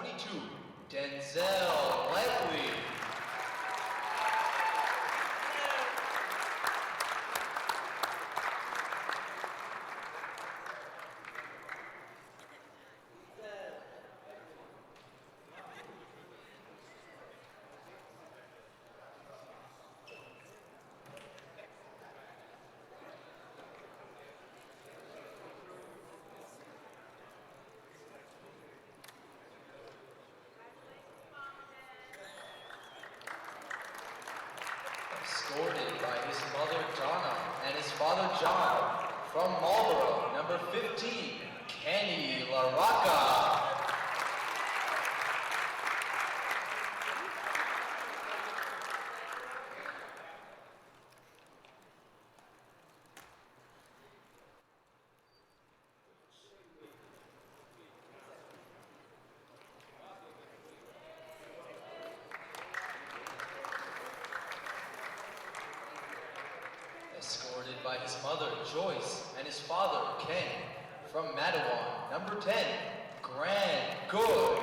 22, Denzel Lightly. Escorted by his mother Donna and his father John. From Marlboro, number 15, Kenny LaRocca. Escorted by his mother, Joyce, and his father, Ken. From Mattawan, number 10, Grant Good.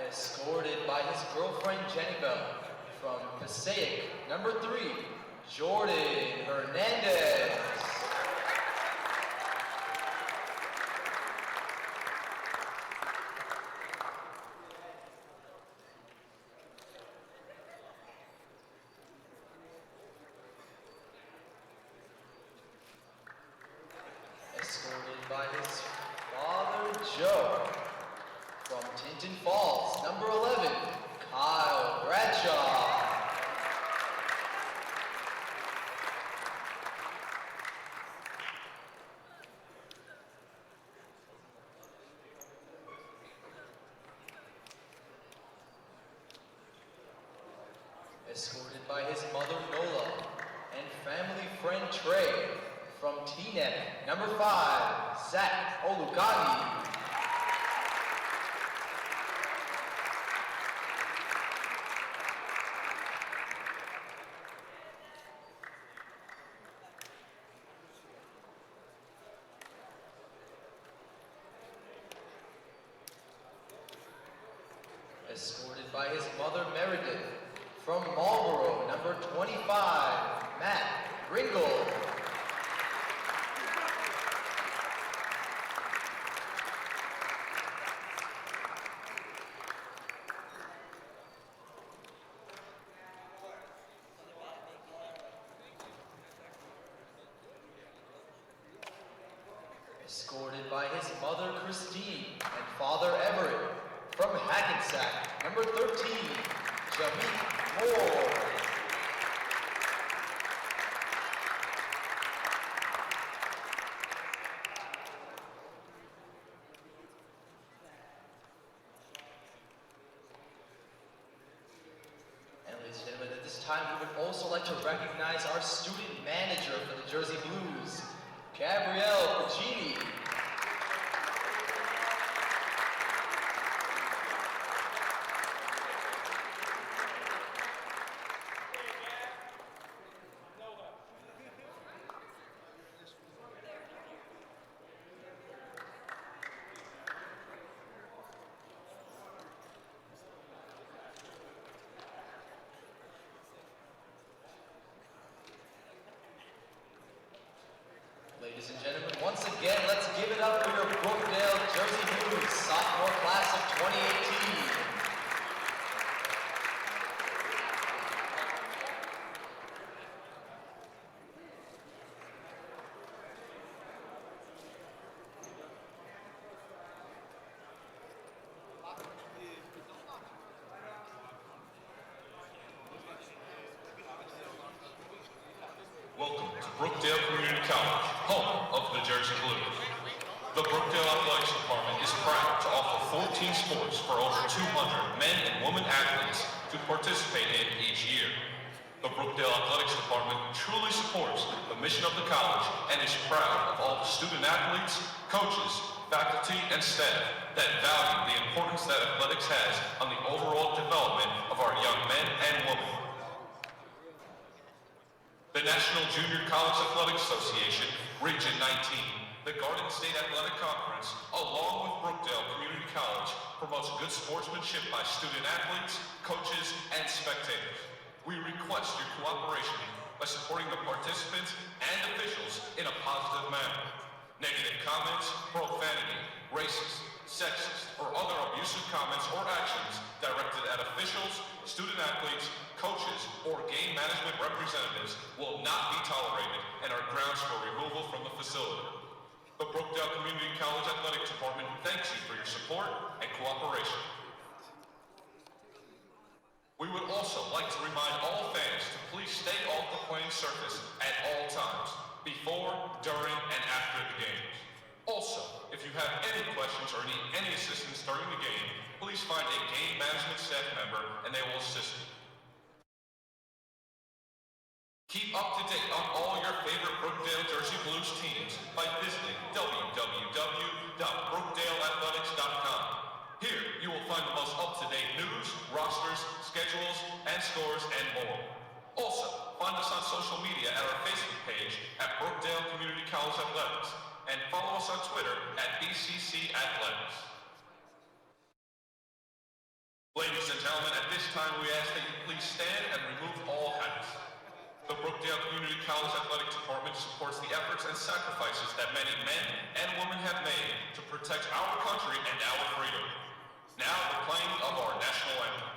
Escorted by his girlfriend Jenny Bell. From Passaic, number 3, Jordan Hernandez. Escorted by his father Joe. From Tinton Falls, number 11, Kyle Bradshaw. Escorted by his mother Nola and family friend Trey. From Teaneck, number 5, Zach Olugani. Escorted by his mother Meredith. From Marlboro, number 25, Matt Ringgold. Escorted by his mother Christine and father Everett. From Hackensack, number 13, Jameek Moore. And ladies and gentlemen, at this time we would also like to recognize our student manager for the Jersey Blues, Gabrielle Pagini. Ladies and gentlemen, once again, let's give it up for your Brookdale Jersey Blues sophomore class of 2018. Welcome to Brookdale Community College, home of the Jersey Blues. The Brookdale Athletics Department is proud to offer 14 sports for over 200 men and women athletes to participate in each year. The Brookdale Athletics Department truly supports the mission of the college and is proud of all the student athletes, coaches, faculty, and staff that value the importance that athletics has on the overall development of our young men and women. The National Junior College Athletic Association, Region 19, the Garden State Athletic Conference, along with Brookdale Community College, promotes good sportsmanship by student athletes, coaches, and spectators. We request your cooperation by supporting the participants and officials in a positive manner. Negative comments, profanity, racist, sexist, or other abusive comments or actions directed at officials, student athletes, coaches, or game management representatives will not be tolerated and are grounds for removal from the facility. The Brookdale Community College Athletic Department thanks you for your support and cooperation. We would also like to remind all fans to please stay off the playing surface at all times, before, during, and after the games. Also, if you have any questions or need any assistance during the game, please find a game management staff member and they will assist you. Keep up to date on all your favorite Brookdale Jersey Blues teams by visiting www.brookdaleathletics.com. Here, you will find the most up-to-date news, rosters, schedules, and scores, and more. Also, find us on social media at our Facebook page at Brookdale Community College Athletics, and follow us on Twitter at BCC Athletics. Ladies and gentlemen, at this time we ask that you please stand and remove all hats. The Brookdale Community College Athletic Department supports the efforts and sacrifices that many men and women have made to protect our country and our freedom. Now, the playing of our national anthem.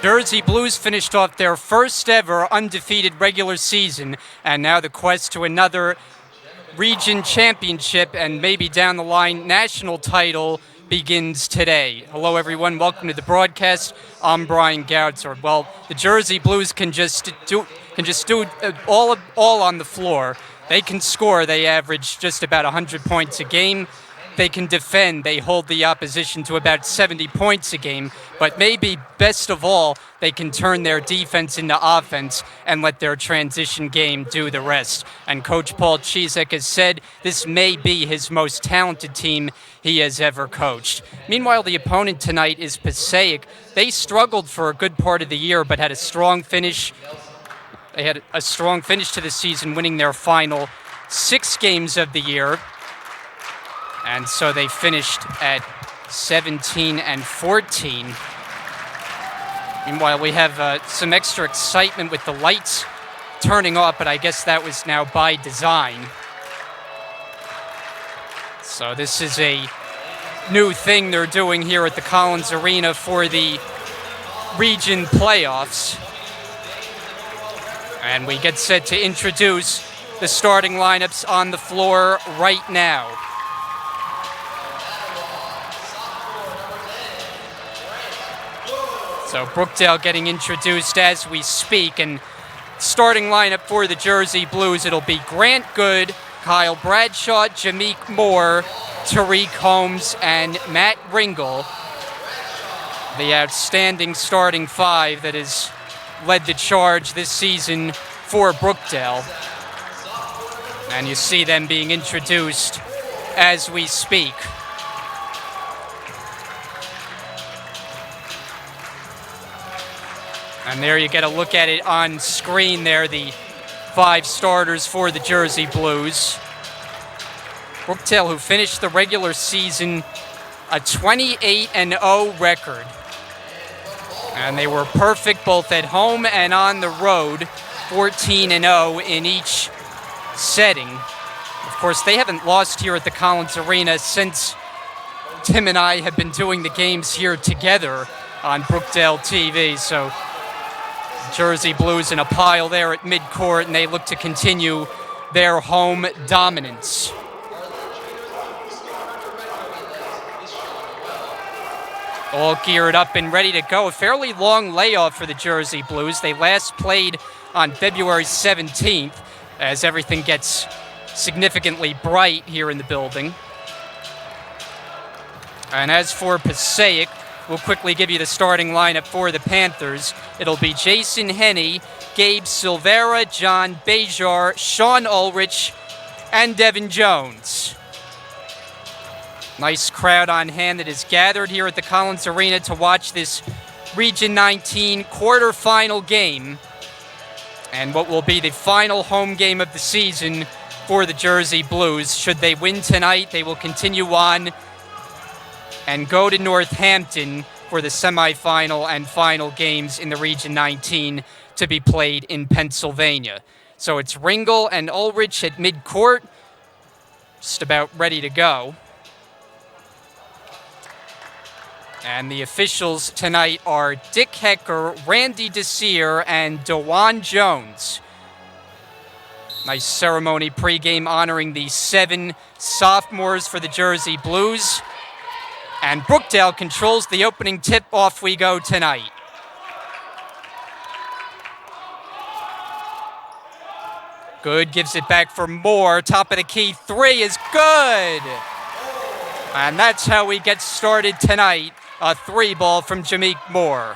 Jersey Blues finished off their first ever undefeated regular season, and now the quest to another region championship and maybe down the line national title begins today. Hello everyone, welcome to the broadcast. I'm Brian Gautzer. Well, the Jersey Blues can just do all on the floor. They can score, they average just about 100 points a game. They can defend, they hold the opposition to about 70 points a game, but maybe best of all, they can turn their defense into offense and let their transition game do the rest. And Coach Paul Chizek has said this may be his most talented team he has ever coached. Meanwhile, the opponent tonight is Passaic. They struggled for a good part of the year, but had a strong finish. They had a strong finish to the season, winning their final 6 games of the year. And so they finished at 17-14. Meanwhile, we have some extra excitement with the lights turning off, but I guess that was now by design. So this is a new thing they're doing here at the Collins Arena for the region playoffs. And we get set to introduce the starting lineups on the floor right now. So Brookdale getting introduced as we speak, and starting lineup for the Jersey Blues, it'll be Grant Good, Kyle Bradshaw, Jameek Moore, Tariq Holmes, and Matt Ringel. the outstanding starting five that has led the charge this season for Brookdale. And you see them being introduced as we speak. And there you get a look at it on screen there, the five starters for the Jersey Blues. Brookdale, who finished the regular season a 28-0 record. And they were perfect both at home and on the road, 14-0 in each setting. Of course, they haven't lost here at the Collins Arena since Tim and I have been doing the games here together on Brookdale TV. So Jersey Blues in a pile there at midcourt, and they look to continue their home dominance. All geared up and ready to go. A fairly long layoff for the Jersey Blues. They last played on February 17th as everything gets significantly bright here in the building. And as for Passaic, we'll quickly give you the starting lineup for the Panthers. It'll be Jason Henney, Gabe Silvera, John Bejar, Sean Ulrich, and Devin Jones. Nice crowd on hand that is gathered here at the Collins Arena to watch this Region 19 quarterfinal game and what will be the final home game of the season for the Jersey Blues. Should they win tonight, they will continue on and go to Northampton for the semifinal and final games in the Region 19 to be played in Pennsylvania. So it's Ringel and Ulrich at midcourt, just about ready to go. And the officials tonight are Dick Hecker, Randy Desir, and Dewan Jones. Nice ceremony pregame honoring the 7 sophomores for the Jersey Blues. And Brookdale controls the opening tip. Off we go tonight. Good, gives it back for Moore. Top of the key, 3 is good. And that's how we get started tonight. A 3-ball from Jameek Moore.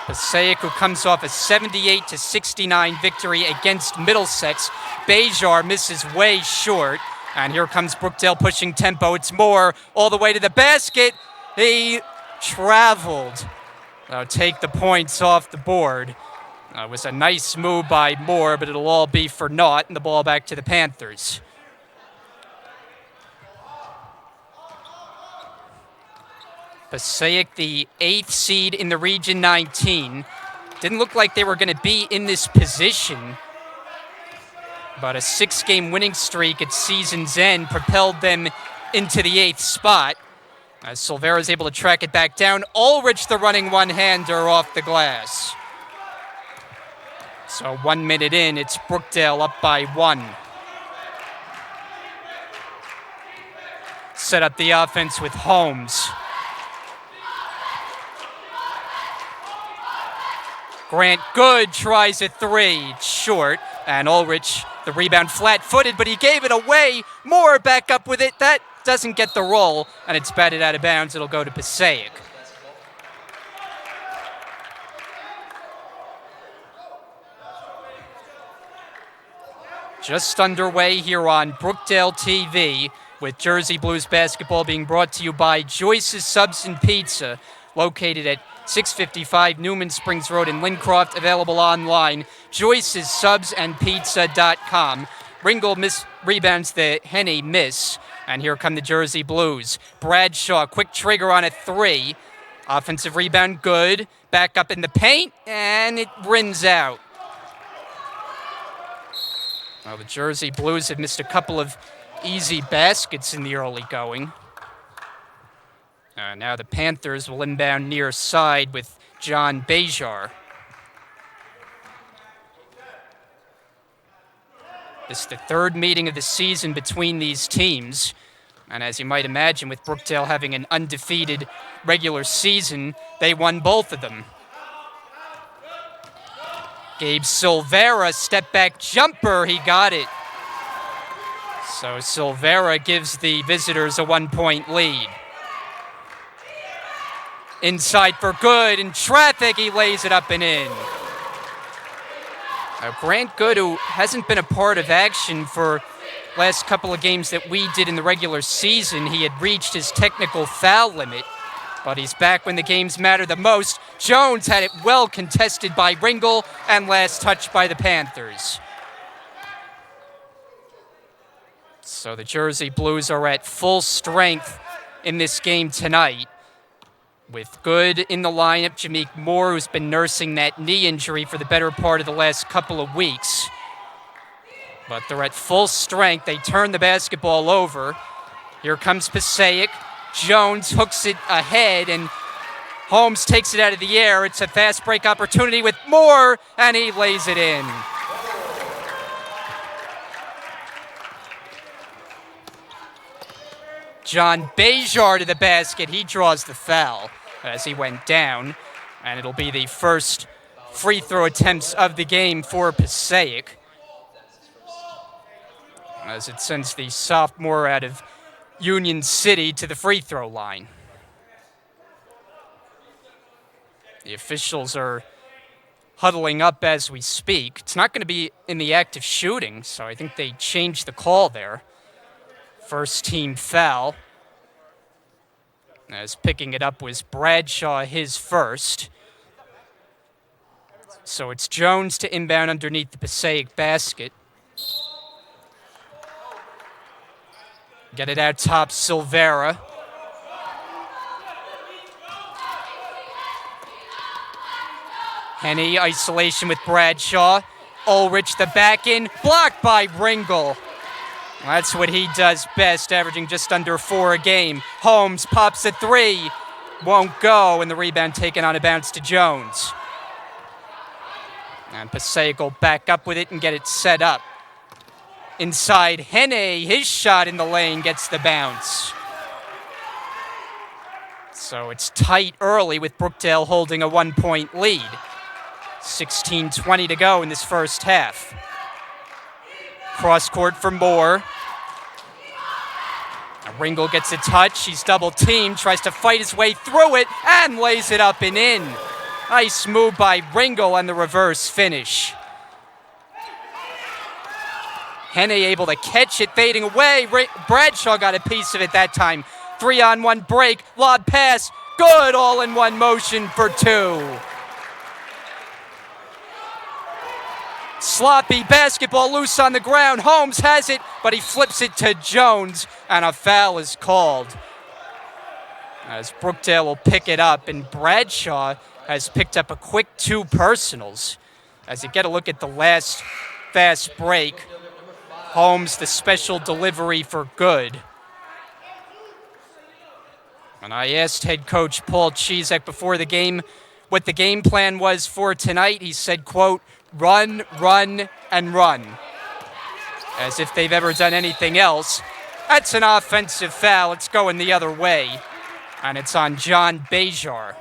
Passaic, who comes off a 78-69 victory against Middlesex. Bejar misses way short. And here comes Brookdale pushing tempo. It's Moore all the way to the basket. He traveled. Take the points off the board. It was a nice move by Moore, but it'll all be for naught, and the ball back to the Panthers. Passaic, the 8th seed in the Region 19. Didn't look like they were going to be in this position, but a 6-game winning streak at season's end propelled them into the 8th spot. As Silvera is able to track it back down. Ulrich, the running one-hander, off the glass. So 1 minute in, it's Brookdale up by 1. Set up the offense with Holmes. Grant Good tries a 3, it's short, and Ulrich, the rebound flat-footed, but he gave it away. Moore back up with it. That doesn't get the roll, and it's batted out of bounds. It'll go to Passaic. Just underway here on Brookdale TV, with Jersey Blues basketball being brought to you by Joyce's Subs and Pizza, located at 655 Newman Springs Road in Lincroft, available online, joycessubsandpizza.com. Ringel rebounds the Henney miss, and here come the Jersey Blues. Bradshaw, quick trigger on a 3. Offensive rebound, good. Back up in the paint, and it rims out. Well, the Jersey Blues have missed a couple of easy baskets in the early going. Now the Panthers will inbound near side with John Bejar. This is the 3rd meeting of the season between these teams. And as you might imagine, with Brookdale having an undefeated regular season, they won both of them. Gabe Silvera, step-back jumper, he got it. So Silvera gives the visitors a 1-point lead. Inside for Good. In traffic, he lays it up and in. Grant Good, who hasn't been a part of action for last couple of games that we did in the regular season, he had reached his technical foul limit, but he's back when the games matter the most. Jones had it well contested by Ringel and last touched by the Panthers. So the Jersey Blues are at full strength in this game tonight, with Good in the lineup, Jameek Moore, who's been nursing that knee injury for the better part of the last couple of weeks. But they're at full strength. They turn the basketball over. Here comes Passaic. Jones hooks it ahead, and Holmes takes it out of the air. It's a fast break opportunity with Moore, and he lays it in. John Bejar to the basket. He draws the foul as he went down, and it'll be the first free throw attempts of the game for Passaic, as it sends the sophomore out of Union City to the free throw line. The officials are huddling up as we speak. It's not going to be in the act of shooting, so I think they changed the call there. First team foul. As picking it up was Bradshaw, his first. So it's Jones to inbound underneath the Passaic basket. Get it out top, Silvera. Henny, isolation with Bradshaw. Ulrich, the back in, blocked by Ringel. That's what he does best, averaging just under 4 a game. Holmes pops a three. Won't go, and the rebound taken on a bounce to Jones. And Passaic will back up with it and get it set up. Inside, Henne, his shot in the lane gets the bounce. So it's tight early with Brookdale holding a 1-point lead. 16:20 to go in this first half. Cross court for Moore. Ringel gets a touch. He's double teamed, tries to fight his way through it, and lays it up and in. Nice move by Ringel and the reverse finish. Henne able to catch it, fading away. Bradshaw got a piece of it that time. 3-on-1 break, lob pass, Good, all in one motion for two. Sloppy basketball loose on the ground. Holmes has it, but he flips it to Jones, and a foul is called. As Brookdale will pick it up, and Bradshaw has picked up a quick 2 personals. As you get a look at the last fast break, Holmes the special delivery for Good. And I asked head coach Paul Chizek before the game what the game plan was for tonight. He said, quote, run, run, and run. As if they've ever done anything else. That's an offensive foul. It's going the other way. And it's on John Bejar.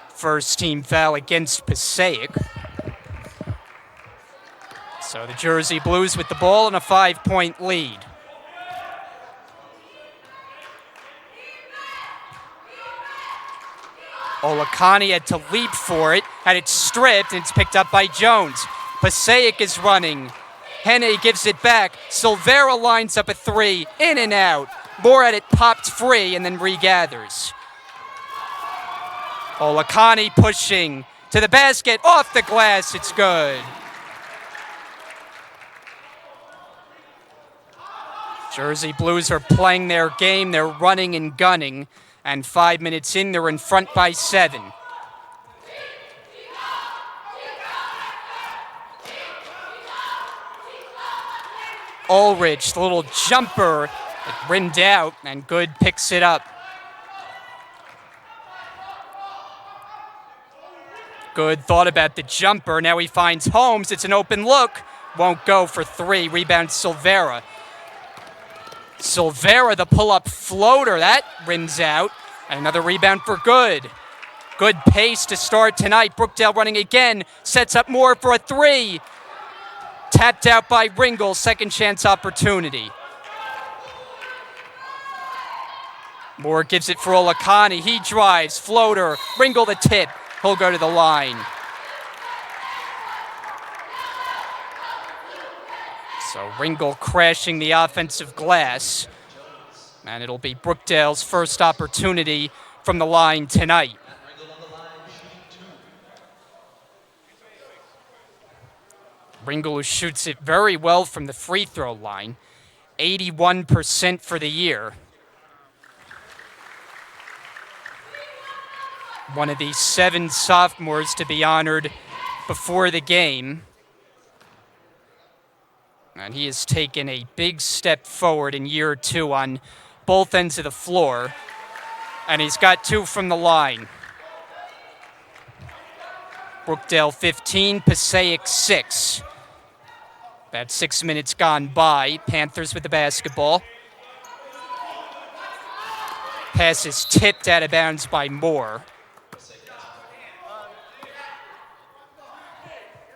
First team foul against Passaic. So the Jersey Blues with the ball and a 5-point lead. Olakani had to leap for it, had it stripped, and it's picked up by Jones. Passaic is running. Henne gives it back. Silvera lines up a 3, in and out. Moore had it popped free and then regathers. Olakani pushing to the basket, off the glass, it's good. Jersey Blues are playing their game, they're running and gunning, and 5 minutes in, they're in front by 7. Ulrich, the little jumper, it rimmed out, and Good picks it up. Good thought about the jumper. Now he finds Holmes. It's an open look. Won't go for 3. Rebound Silvera. Silvera, the pull-up floater. That rims out. And another rebound for Good. Good pace to start tonight. Brookdale running again. Sets up Moore for a 3. Tapped out by Ringel. Second chance opportunity. Moore gives it for Olakani. He drives, floater, Ringel the tip. He'll go to the line. So Ringel crashing the offensive glass. And it'll be Brookdale's first opportunity from the line tonight. Ringel, who shoots it very well from the free throw line, 81% for the year. One of the 7 sophomores to be honored before the game. And he has taken a big step forward in year 2 on both ends of the floor. And he's got 2 from the line. Brookdale 15, Passaic 6. About 6 minutes gone by. Panthers with the basketball. Pass is tipped out of bounds by Moore.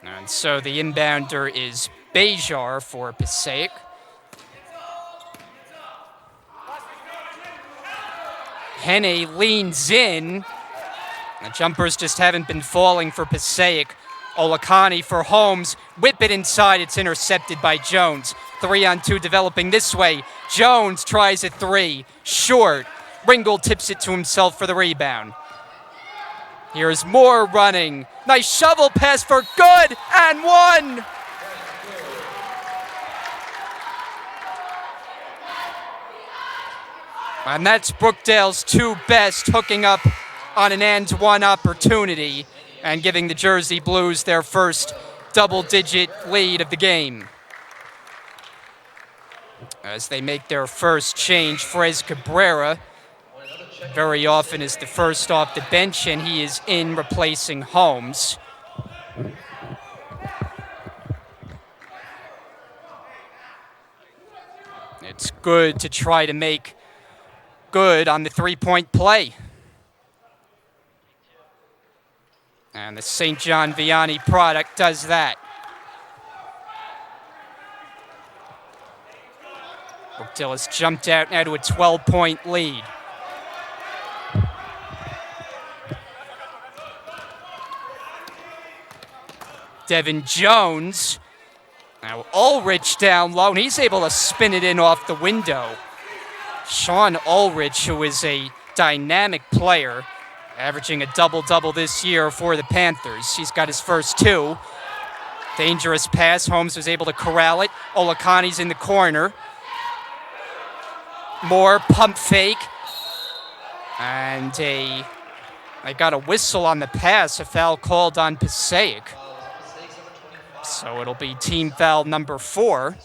And so the inbounder is Bejar for Passaic. Henne leans in. The jumpers just haven't been falling for Passaic. Olakani for Holmes. Whip it inside. It's intercepted by Jones. 3-on-2 developing this way. Jones tries a 3. Short. Ringel tips it to himself for the rebound. Here's Moore running. Nice shovel pass for good and 1. And that's Brookdale's 2 best, hooking up on an and-1 opportunity and giving the Jersey Blues their first double-digit lead of the game. As they make their first change, Frez Cabrera very often is the first off the bench, and he is in replacing Holmes. It's good to try to make good on the 3-point play. And the St. John Vianney product does that. Brookdale has jumped out now to a 12-point lead. Devin Jones. Now Ulrich down low, and he's able to spin it in off the window. Sean Ulrich, who is a dynamic player, averaging a double-double this year for the Panthers. He's got his first 2. Dangerous pass. Holmes was able to corral it. Olakani's in the corner. Moore pump fake. And they got a whistle on the pass, a foul called on Passaic. So it'll be team foul number 4.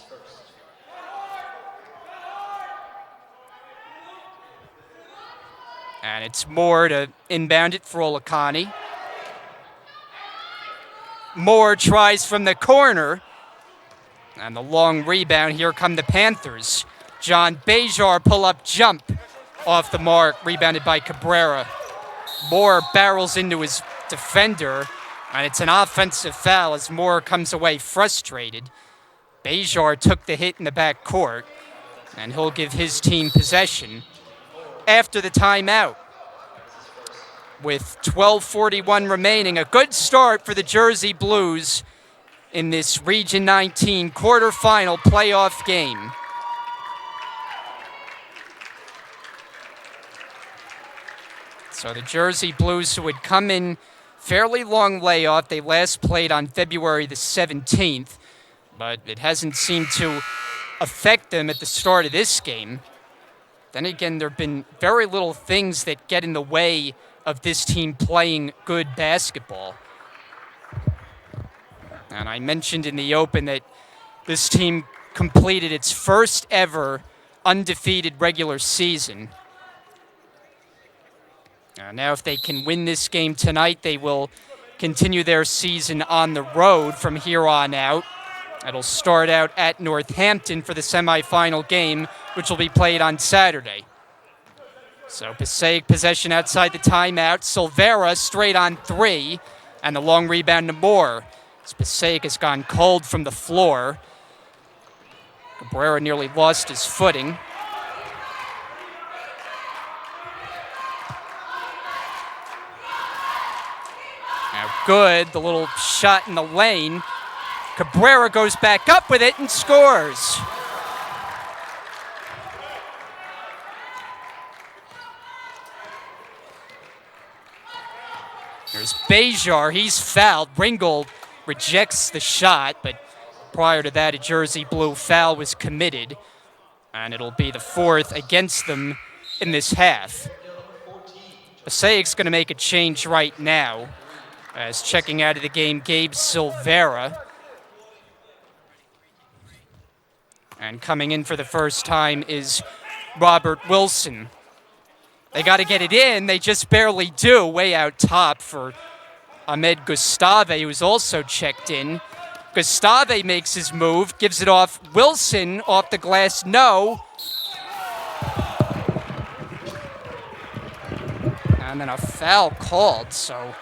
And it's Moore to inbound it for Olakani. Moore tries from the corner. And the long rebound. Here come the Panthers. John Bejar pull-up jump off the mark. Rebounded by Cabrera. Moore barrels into his defender. And it's an offensive foul as Moore comes away frustrated. Bejar took the hit in the back court. And he'll give his team possession after the timeout. With 12:41 remaining, a good start for the Jersey Blues in this Region 19 quarterfinal playoff game. So the Jersey Blues, who had come in fairly long layoff, they last played on February the 17th, but it hasn't seemed to affect them at the start of this game. Then again, there have been very little things that get in the way of this team playing good basketball. And I mentioned in the open that this team completed its first ever undefeated regular season. Now if they can win this game tonight, they will continue their season on the road from here on out. It'll start out at Northampton for the semifinal game, which will be played on Saturday. So Passaic possession outside the timeout. Silvera straight on 3, and the long rebound to Moore. As Passaic has gone cold from the floor. Cabrera nearly lost his footing. Good, the little shot in the lane. Cabrera goes back up with it and scores. There's Bejar, he's fouled. Ringel rejects the shot, but prior to that, a jersey blue foul was committed, and it'll be the fourth against them in this half. Passaic's going to make a change right now, as checking out of the game, Gabe Silvera. And coming in for the first time is Robert Wilson. They got to get it in. They just barely do. Way out top for Ahmed Gustave, who's also checked in. Gustave makes his move, gives it off. Wilson off the glass, no. And then a foul called, so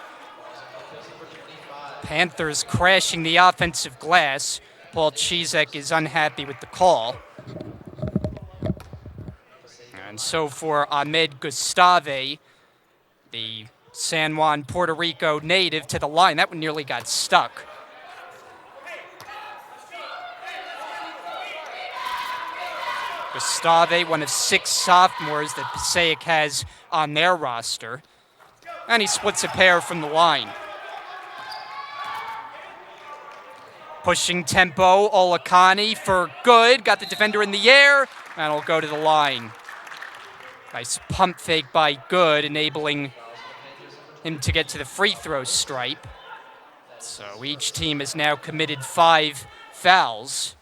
Panthers crashing the offensive glass. Paul Chizek is unhappy with the call. And so for Ahmed Gustave, the San Juan, Puerto Rico native, to the line. That one nearly got stuck. Gustave, one of 6 sophomores that Passaic has on their roster. And he splits a pair from the line. Pushing tempo, Olakani for good. Got the defender in the air, and will go to the line. Nice pump fake by Good, enabling him to get to the free throw stripe. So each team has now committed 5 fouls.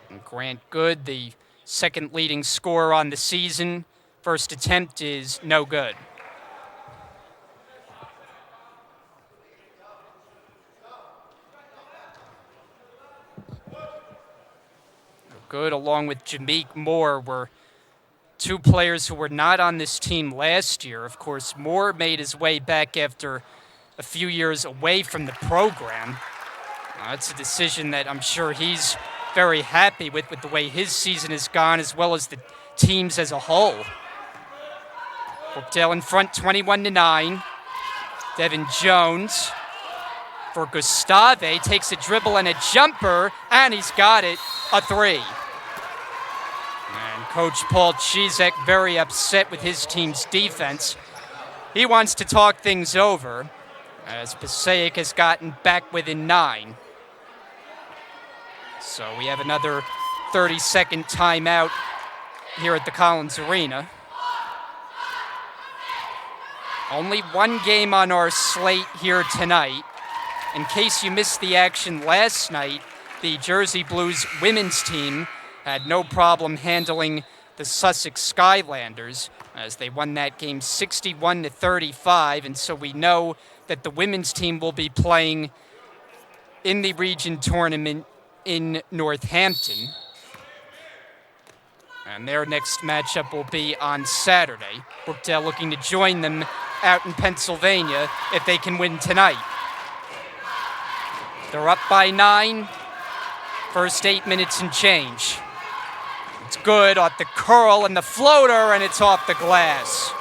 And Grant Good, the second leading scorer on the season. First attempt is no good. Good, along with Jameek Moore, were 2 players who were not on this team last year. Of course, Moore made his way back after a few years away from the program. It's a decision that I'm sure he's very happy with the way his season has gone, as well as the teams as a whole. Brookdale in front, 21-9. Devin Jones for Gustave, takes a dribble and a jumper, and he's got it, a 3. And Coach Paul Chizek very upset with his team's defense. He wants to talk things over, as Passaic has gotten back within 9. So we have another 30-second timeout here at the Collins Arena. Only 1 game on our slate here tonight. In case you missed the action last night, the Jersey Blues women's team had no problem handling the Sussex Skylanders as they won that game 61-35, and so we know that the women's team will be playing in the region tournament in Northampton. And their next matchup will be on Saturday. Brookdale looking to join them out in Pennsylvania if they can win tonight. They're up by 9. First 8 minutes and change. It's good off the curl and the floater, and it's off the glass.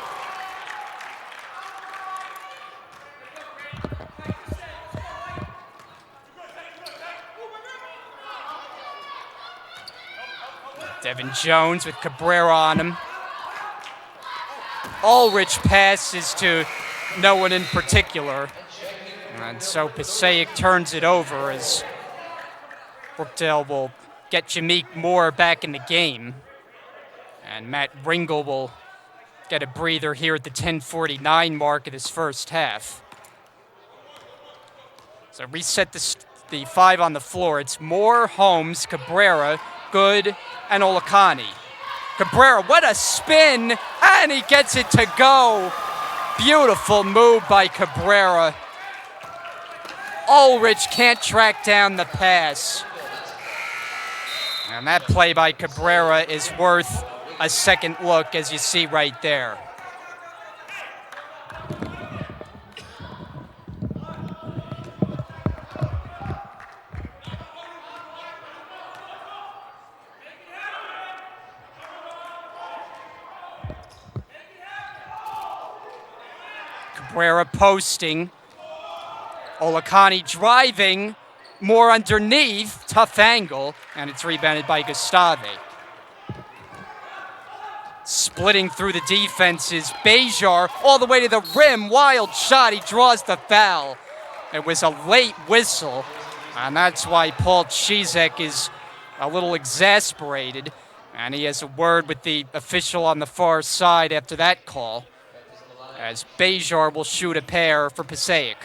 Devin Jones with Cabrera on him. Ulrich passes to no one in particular. And so Passaic turns it over as Brookdale will get Jameek Moore back in the game. And Matt Ringel will get a breather here at the 10:49 mark of this first half. So reset the 5 on the floor. It's Moore, Holmes, Cabrera, Good, and Olakani. Cabrera, what a spin, and he gets it to go. Beautiful move by Cabrera. Ulrich can't track down the pass. And that play by Cabrera is worth a second look, as you see right there. Cabrera posting. Olakani driving. More underneath. Tough angle. And it's rebounded by Gustave. Splitting through the defenses. Bejar all the way to the rim. Wild shot. He draws the foul. It was a late whistle. And that's why Paul Chizek is a little exasperated. And he has a word with the official on the far side after that call. As Bejar will shoot a pair for Passaic.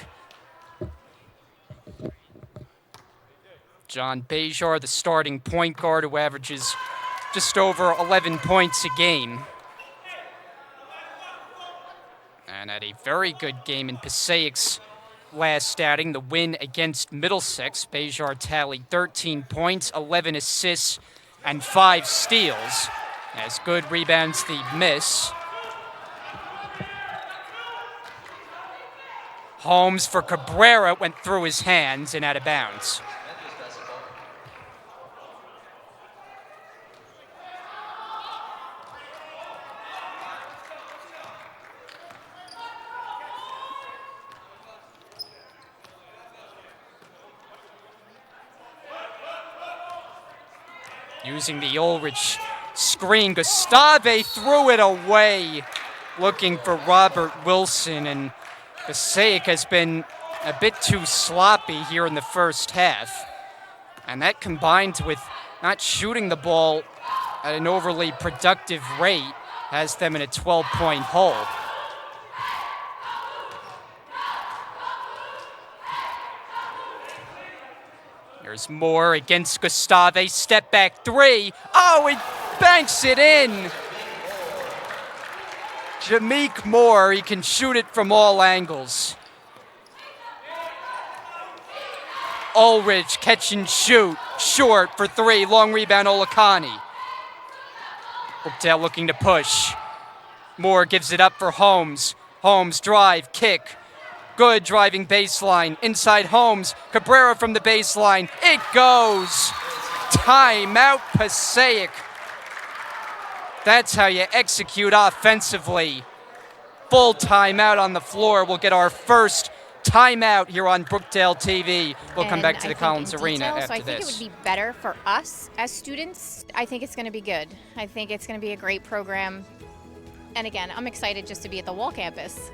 John Bejar, the starting point guard who averages just over 11 points a game. And had a very good game in Passaic's last outing, the win against Middlesex. Bejar tallied 13 points, 11 assists, and 5 steals. As good rebounds the miss. Holmes for Cabrera went through his hands and out of bounds. Using the Ulrich screen, Gustave threw it away, looking for Robert Wilson, and Passaic has been a bit too sloppy here in the first half. And that combined with not shooting the ball at an overly productive rate has them in a 12-point hole. There's Moore against Gustave, step back three. Oh, he banks it in. Jameek Moore, he can shoot it from all angles. Ulrich, catch and shoot, short for three, long rebound Olakani. Brookdale looking to push. Moore gives it up for Holmes. Holmes drive, kick. Good driving baseline, inside Holmes. Cabrera from the baseline, it goes. Timeout Passaic. That's how you execute offensively. Full timeout on the floor. We'll get our first timeout here on Brookdale TV. We'll come back to the Collins Arena after so I think this. it would be better for us as students. I think it's going to be good. I think it's going to be a great program. And again, I'm excited just to be at the Wall campus.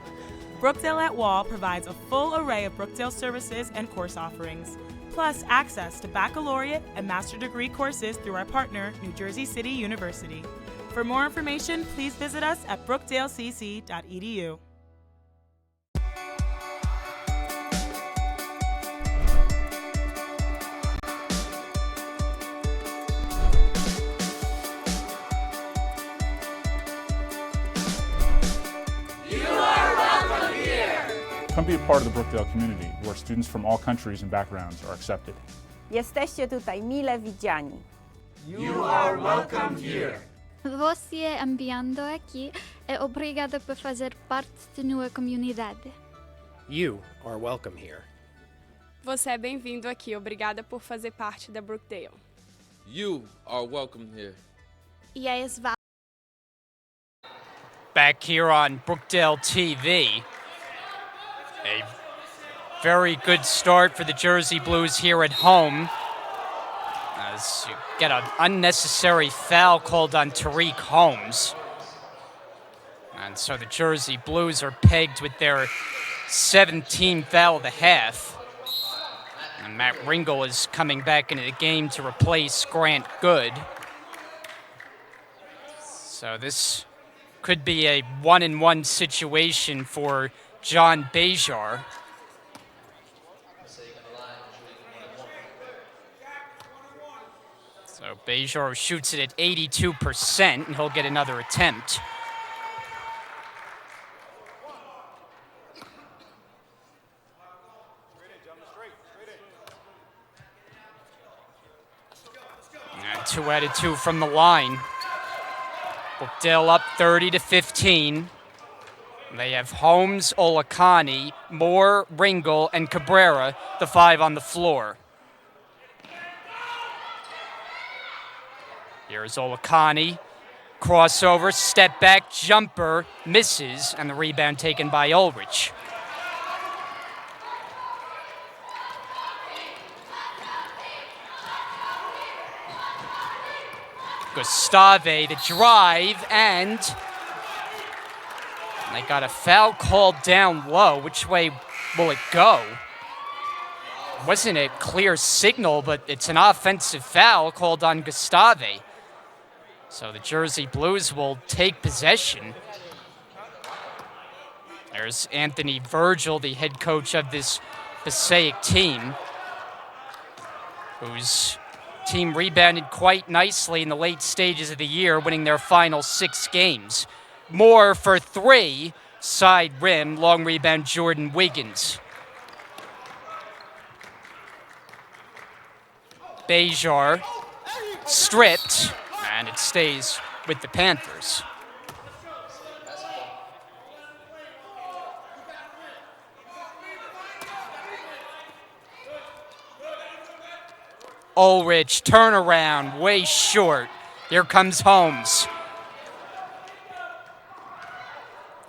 Brookdale at Wall provides a full array of Brookdale services and course offerings, plus access to baccalaureate and master degree courses through our partner, New Jersey City University. For more information, please visit us at brookdalecc.edu. Come be a part of the Brookdale community, where students from all countries and backgrounds are accepted. Jesteście tutaj mile widziani. You are welcome here. Você é enviado aqui e obrigado por fazer parte de nossa comunidade. You are welcome here. Você é bem-vindo aqui. Obrigada por fazer parte da Brookdale. You are welcome here. Back here on Brookdale TV. A very good start for the Jersey Blues here at home. As you get an unnecessary foul called on Tariq Holmes. And so the Jersey Blues are pegged with their 17th foul of the half. And Matt Ringel is coming back into the game to replace Grant Good. So this could be a 1-and-1 situation for John Bejar. So Bejar shoots it at 82%, and he'll get another attempt. And 2 out of 2 from the line. Brookdale up 30-15. They have Holmes, Olakani, Moore, Ringel, and Cabrera, the 5 on the floor. Here's Olakani. crossover, step back, jumper, misses, and the rebound taken by Ulrich. Gustave, the drive, and they got a foul called down low. Which way will it go? Wasn't a clear signal, but it's an offensive foul called on Gustave. So the Jersey Blues will take possession. There's Anthony Virgil, the head coach of this Passaic team, whose team rebounded quite nicely in the late stages of the year, winning their final 6 games. Moore for 3, side rim, long rebound Jordan Wiggins. Bejar stripped, and it stays with the Panthers. Ulrich, turnaround, way short. Here comes Holmes.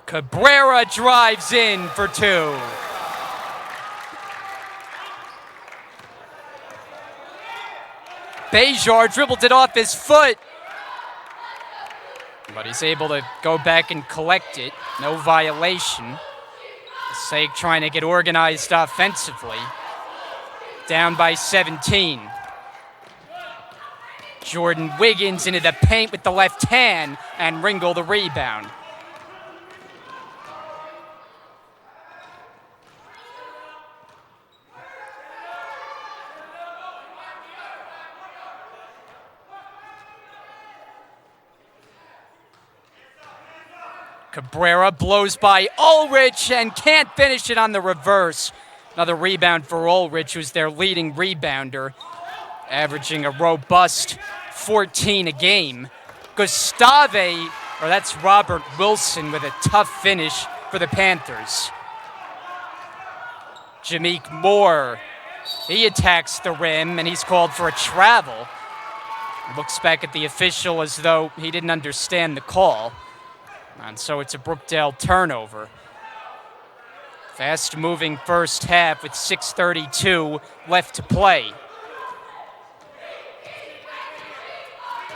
Cabrera drives in for 2. Bejar dribbled it off his foot, but he's able to go back and collect it. No violation. Passaic trying to get organized offensively. Down by 17. Jordan Wiggins into the paint with the left hand, and Ringel the rebound. Cabrera blows by Ulrich and can't finish it on the reverse. Another rebound for Ulrich, who's their leading rebounder, averaging a robust 14 a game. Gustave, or that's Robert Wilson, with a tough finish for the Panthers. Jameek Moore, he attacks the rim, and he's called for a travel. Looks back at the official as though he didn't understand the call. And so it's a Brookdale turnover. Fast-moving first half with 6:32 left to play.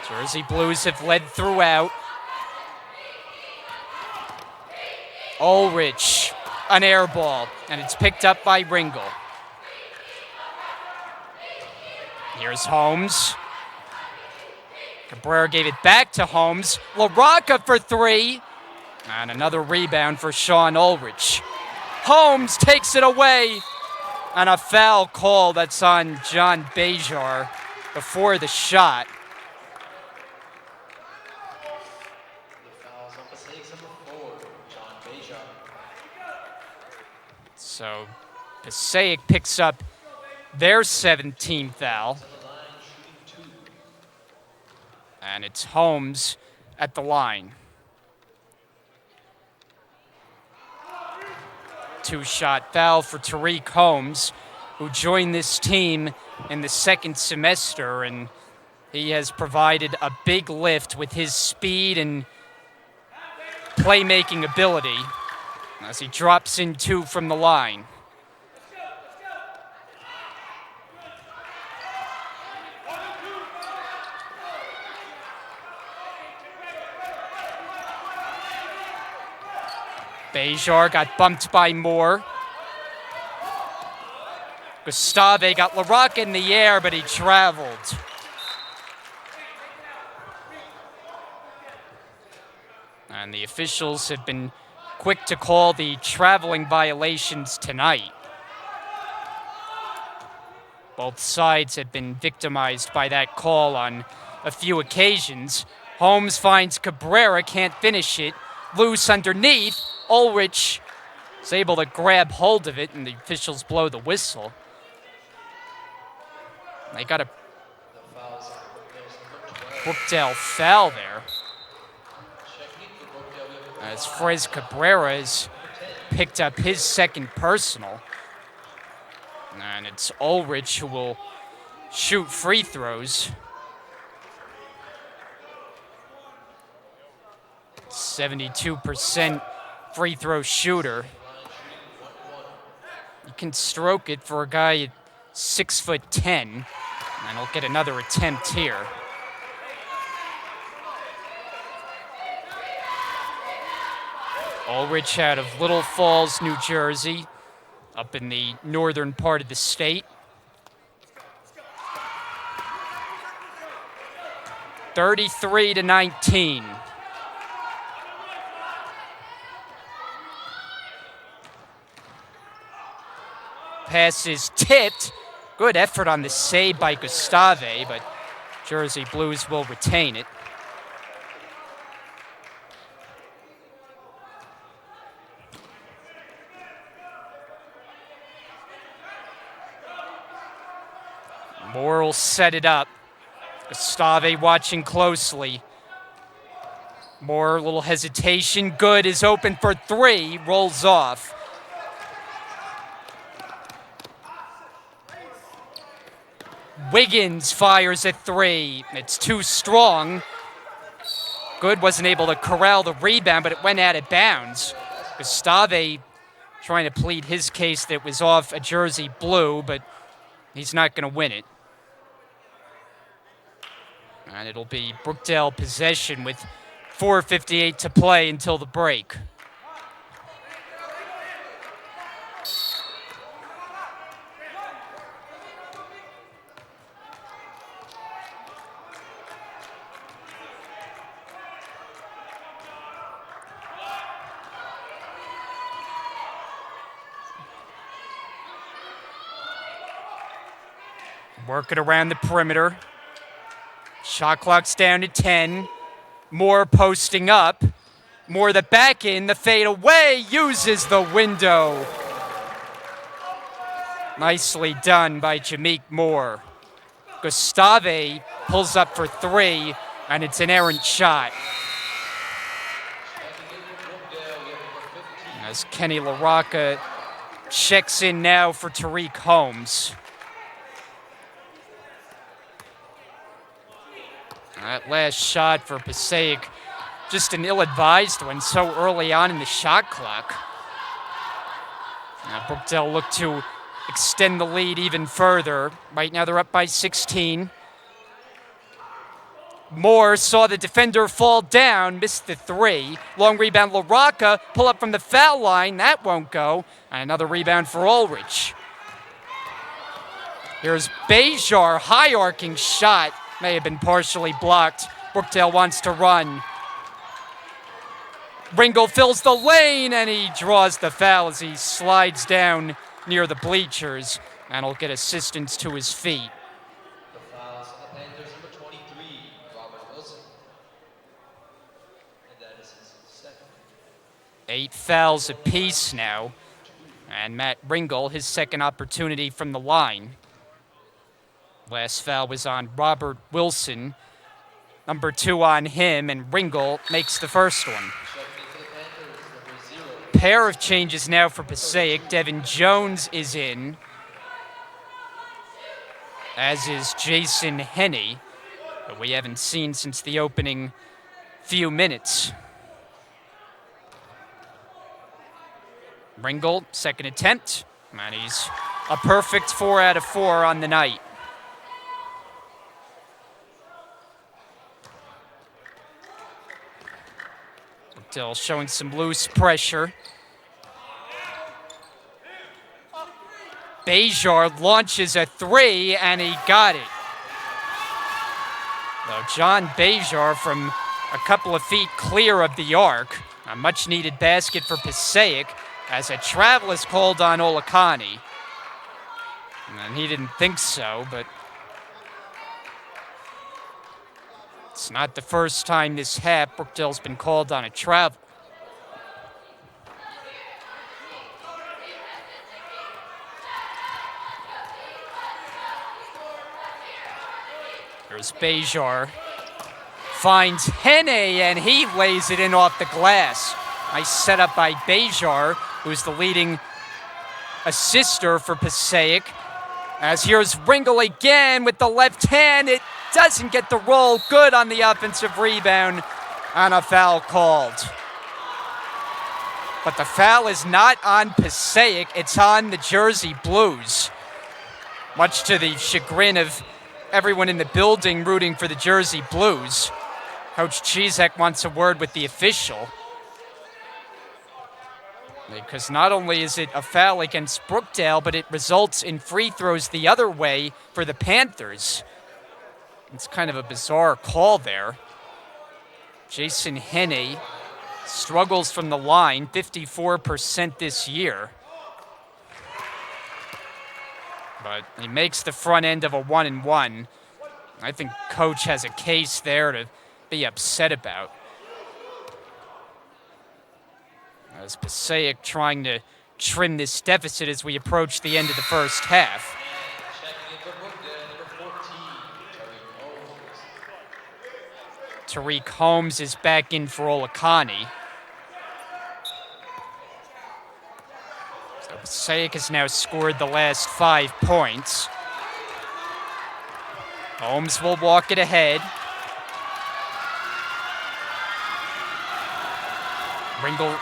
Jersey Blues have led throughout. Ulrich, an air ball, and it's picked up by Ringel. Here's Holmes. Cabrera gave it back to Holmes. LaRocca for 3. And another rebound for Sean Ulrich. Holmes takes it away. And a foul call that's on John Bejar before the shot. The foul's on Passaic's number 4, John Bejar. So Passaic picks up their 17th foul. And it's Holmes at the line. 2-shot foul for Tariq Holmes, who joined this team in the second semester, and he has provided a big lift with his speed and playmaking ability as he drops in 2 from the line. Bejar got bumped by Moore. Gustave got LaRocca in the air, but he traveled. And the officials have been quick to call the traveling violations tonight. Both sides have been victimized by that call on a few occasions. Holmes finds Cabrera, can't finish it. Loose underneath. Ulrich is able to grab hold of it, and the officials blow the whistle. They got a Brookdale foul there, as Frez Cabrera has picked up his second personal. And it's Ulrich who will shoot free throws. 72% free throw shooter. You can stroke it for a guy at 6'10", and he'll get another attempt here. Ulrich out of Little Falls, New Jersey, up in the northern part of the state. 33-19. Pass is tipped. Good effort on the save by Gustave, but Jersey Blues will retain it. Moore will set it up. Gustave watching closely. Moore, a little hesitation. Good is open for three. Rolls off. Wiggins fires at three. It's too strong. Good wasn't able to corral the rebound, but it went out of bounds. Gustave trying to plead his case that it was off a Jersey Blue, but he's not going to win it. And it'll be Brookdale possession with 4:58 to play until the break. Working around the perimeter. Shot clock's down to 10. Moore posting up. Moore the back in, the fade away, uses the window. Nicely done by Jameek Moore. Gustave pulls up for three, and it's an errant shot. As Kenny LaRocca checks in now for Tariq Holmes. That last shot for Passaic, just an ill-advised one so early on in the shot clock. Now Brookdale look to extend the lead even further. Right now they're up by 16. Moore saw the defender fall down, missed the three. Long rebound, LaRocca, pull up from the foul line, that won't go. And another rebound for Ulrich. Here's Bejar, high arcing shot. May have been partially blocked. Brookdale wants to run. Ringo fills the lane, and he draws the foul as he slides down near the bleachers, and will get assistance to his feet. The fouls on the Panthers, number 23, Robert Wilson. And that is his second. 8 fouls apiece now, and Matt Ringel, his second opportunity from the line. Last foul was on Robert Wilson. Number 2 on him, and Ringel makes the first one. Pair of changes now for Passaic. Devin Jones is in, as is Jason Henney, but we haven't seen since the opening few minutes. Ringel, second attempt, and he's a perfect 4 out of 4 on the night. Still showing some loose pressure. Bejar launches a 3, and he got it. Though John Bejar from a couple of feet clear of the arc. A much-needed basket for Passaic as a travel is called on Olakani. And he didn't think so, but it's not the first time this half Brookdale's been called on a travel. Here's Bejar. Finds Henney, and he lays it in off the glass. Nice setup by Bejar, who's the leading assister for Passaic. As here's Ringel again with the left hand. It doesn't get the roll. Good on the offensive rebound And a foul called. But the foul is not on Passaic, it's on the Jersey Blues. Much to the chagrin of everyone in the building rooting for the Jersey Blues. Coach Chizek wants a word with the official. Because not only is it a foul against Brookdale, but it results in free throws the other way for the Panthers. It's kind of a bizarre call there. Jason Henney struggles from the line, 54% this year. But he makes the front end of a 1-and-1. I think Coach has a case there to be upset about. As Passaic trying to trim this deficit as we approach the end of the first half. Tariq Holmes is back in for Olakani. So Passaic has now scored the last 5 points. Holmes will walk it ahead. Ringel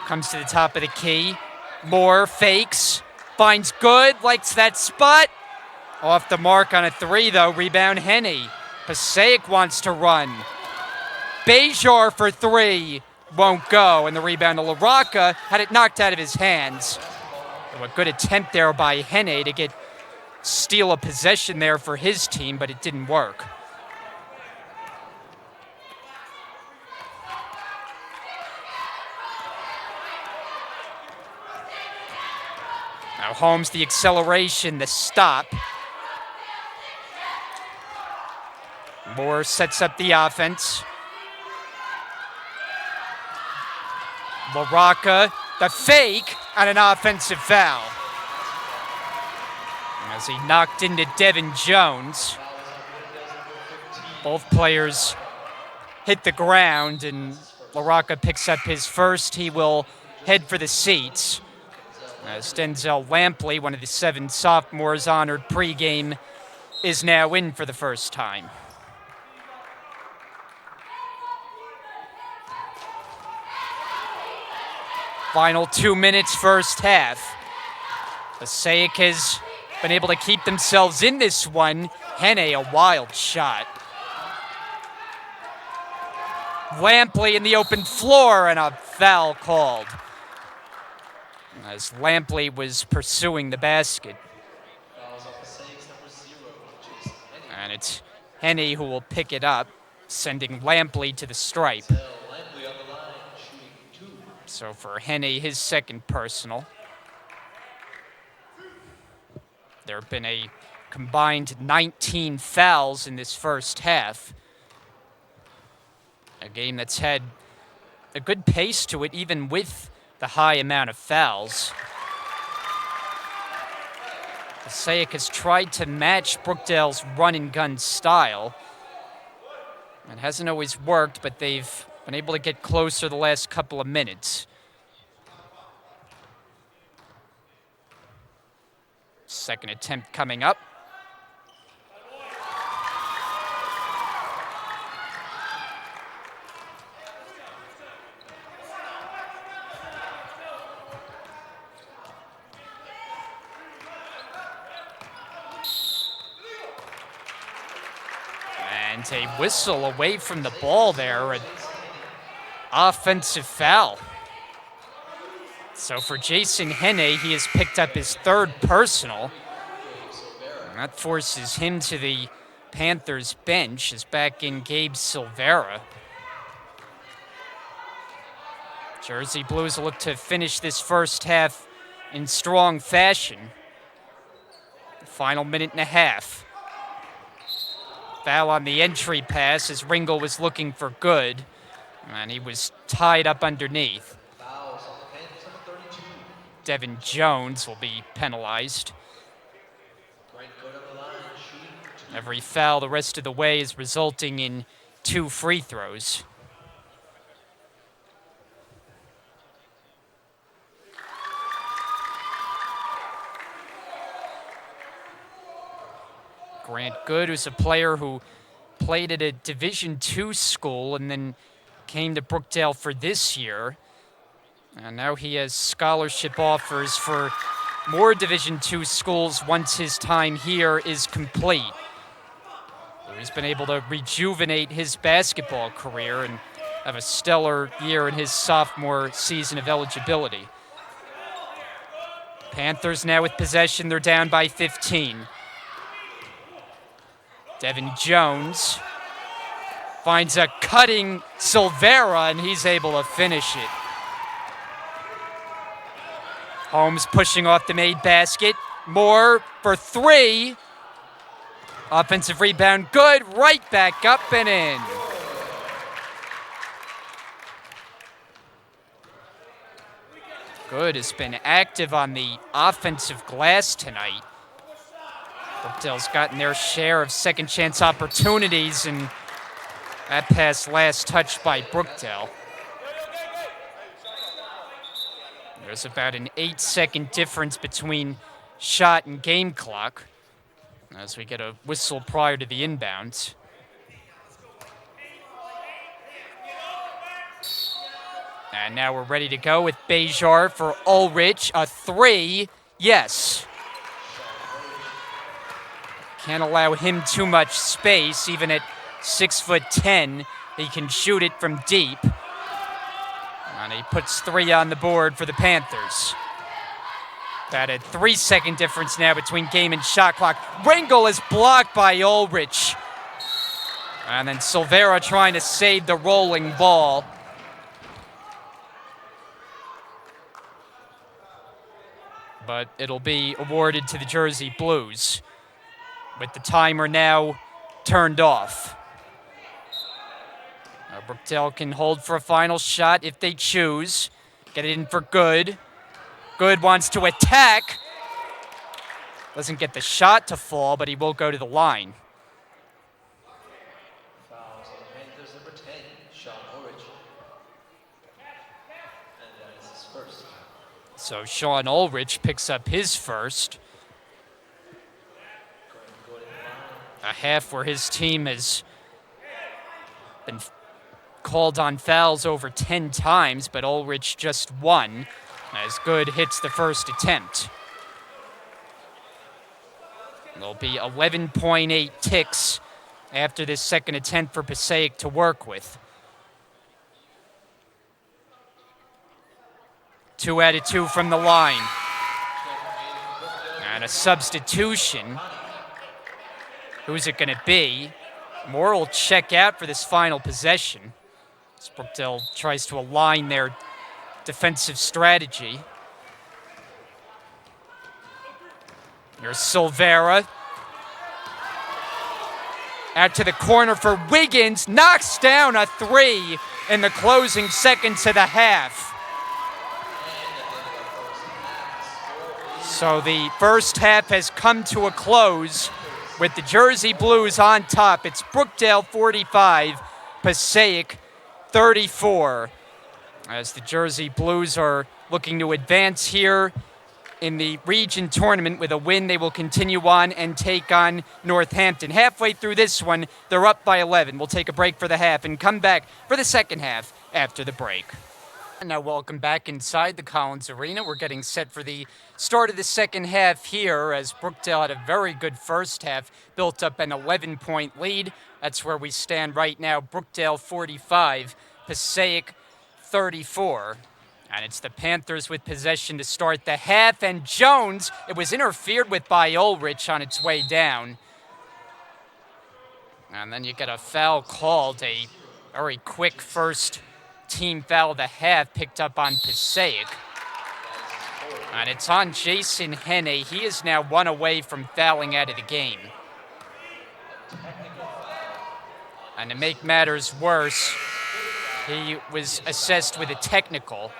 comes to the top of the key. Moore fakes, finds good, likes that spot. Off the mark on a 3 though, rebound Henney. Passaic wants to run. Bejar for 3, won't go, and the rebound to LaRocca had it knocked out of his hands. A good attempt there by Henney to steal a possession there for his team, but it didn't work. Now Holmes, the acceleration, the stop. Moore sets up the offense. LaRocca, the fake, and an offensive foul. As he knocked into Devin Jones. Both players hit the ground, and LaRocca picks up his first. He will head for the seats. As Denzel Lampley, one of the 7 sophomores honored pregame, is now in for the first time. Final 2 minutes, first half. Passaic has been able to keep themselves in this one. Henney, a wild shot. Lampley in the open floor, and a foul called. As Lampley was pursuing the basket. And it's Henney who will pick it up, sending Lampley to the stripe. So for Henney, his second personal. There have been a combined 19 fouls in this first half. A game that's had a good pace to it, even with the high amount of fouls. Passaic has tried to match Brookdale's run-and-gun style. It hasn't always worked, but they've been able to get closer the last couple of minutes. Second attempt coming up. And a whistle away from the ball there, an offensive foul. So for Jason Henney, he has picked up his 3rd personal. And that forces him to the Panthers bench as back in Gabe Silvera. Jersey Blues will look to finish this first half in strong fashion. Final minute and a half. Foul on the entry pass as Ringel was looking for good, and he was tied up underneath. Devin Jones will be penalized. Every foul the rest of the way is resulting in 2 free throws. Grant Good, who's a player who played at a Division II school and then came to Brookdale for this year. And now he has scholarship offers for more Division II schools once his time here is complete. So he's been able to rejuvenate his basketball career and have a stellar year in his sophomore season of eligibility. Panthers now with possession. They're down by 15. Devin Jones finds a cutting Silvera, and he's able to finish it. Holmes pushing off the made basket. Moore for three. Offensive rebound, good. Right back up and in. Good has been active on the offensive glass tonight. Brookdale's gotten their share of second chance opportunities, and that pass last touched by Brookdale. There's about an 8-second difference between shot and game clock as we get a whistle prior to the inbounds. And now we're ready to go with Bejar for Ulrich. A three, yes. Can't allow him too much space. Even at 6'10", he can shoot it from deep. And he puts three on the board for the Panthers. About a 3-second difference now between game and shot clock. Ringel is blocked by Ulrich. And then Silvera trying to save the rolling ball. But it'll be awarded to the Jersey Blues, with the timer now turned off. Brookdale can hold for a final shot if they choose. Get it in for Good. Good wants to attack. Doesn't get the shot to fall, but he will go to the line. Fouls on the Panthers, number 10, Sean Ulrich. And that is his first. So Sean Ulrich picks up his first. A half where his team has been called on fouls over 10 times, but Ulrich just one, as Good hits the first attempt. There'll be 11.8 ticks after this second attempt for Passaic to work with. 2 out of 2 from the line. And a substitution. Who's it going to be? Moore will check out for this final possession, as Brookdale tries to align their defensive strategy. Here's Silvera. Out to the corner for Wiggins. Knocks down a three in the closing seconds of the half. So the first half has come to a close with the Jersey Blues on top. It's Brookdale 45, Passaic 34. As the Jersey Blues are looking to advance here in the region tournament with a win, they will continue on and take on Northampton. Halfway through this one, they're up by 11. We'll take a break for the half and come back for the second half after the break. And now welcome back inside the Collins Arena. We're getting set for the start of the second half here, as Brookdale had a very good first half, built up an 11-point lead. That's where we stand right now. Brookdale 45, Passaic 34. And it's the Panthers with possession to start the half. And Jones, it was interfered with by Ulrich on its way down. And then you get a foul called, a very quick first team foul of the half picked up on Passaic. And it's on Jason Henne. He is now one away from fouling out of the game. And to make matters worse, he was assessed with a technical.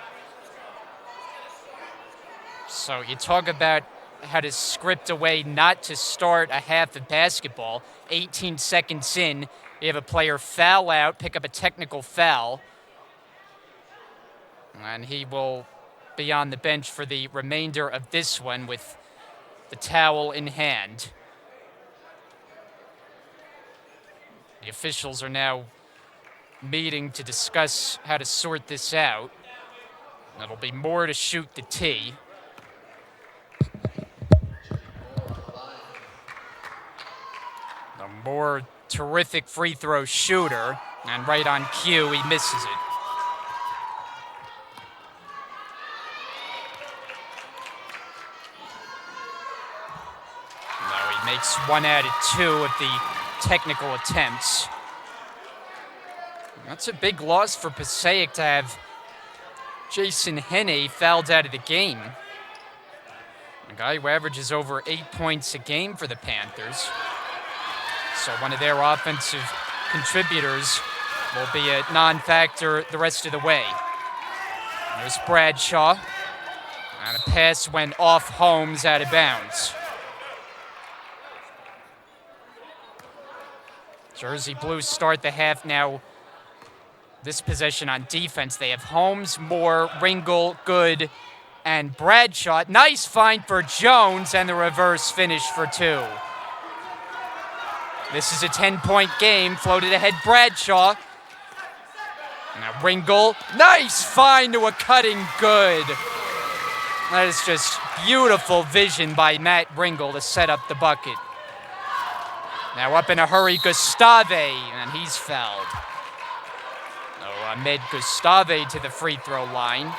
So you talk about how to script away not to start a half of basketball. 18 seconds in, you have a player foul out, pick up a technical foul. And he will be on the bench for the remainder of this one with the towel in hand. The officials are now meeting to discuss how to sort this out. That'll be Moore to shoot the tee. The Moore, terrific free throw shooter, and right on cue, he misses it. Now he makes 1 out of 2 of the technical attempts. That's a big loss for Passaic to have Jason Henne fouled out of the game. A guy who averages over 8 points a game for the Panthers. So one of their offensive contributors will be a non-factor the rest of the way. There's Bradshaw. And a pass went off Holmes out of bounds. Jersey Blues start the half now. This possession on defense, they have Holmes, Moore, Ringel, Good, and Bradshaw. Nice find for Jones, and the reverse finish for 2. This is a 10-point game, floated ahead Bradshaw. Now Ringel, nice find to a cutting Good. That is just beautiful vision by Matt Ringel to set up the bucket. Now up in a hurry, Gustave, and he's fouled. Ahmed Gustave to the free throw line.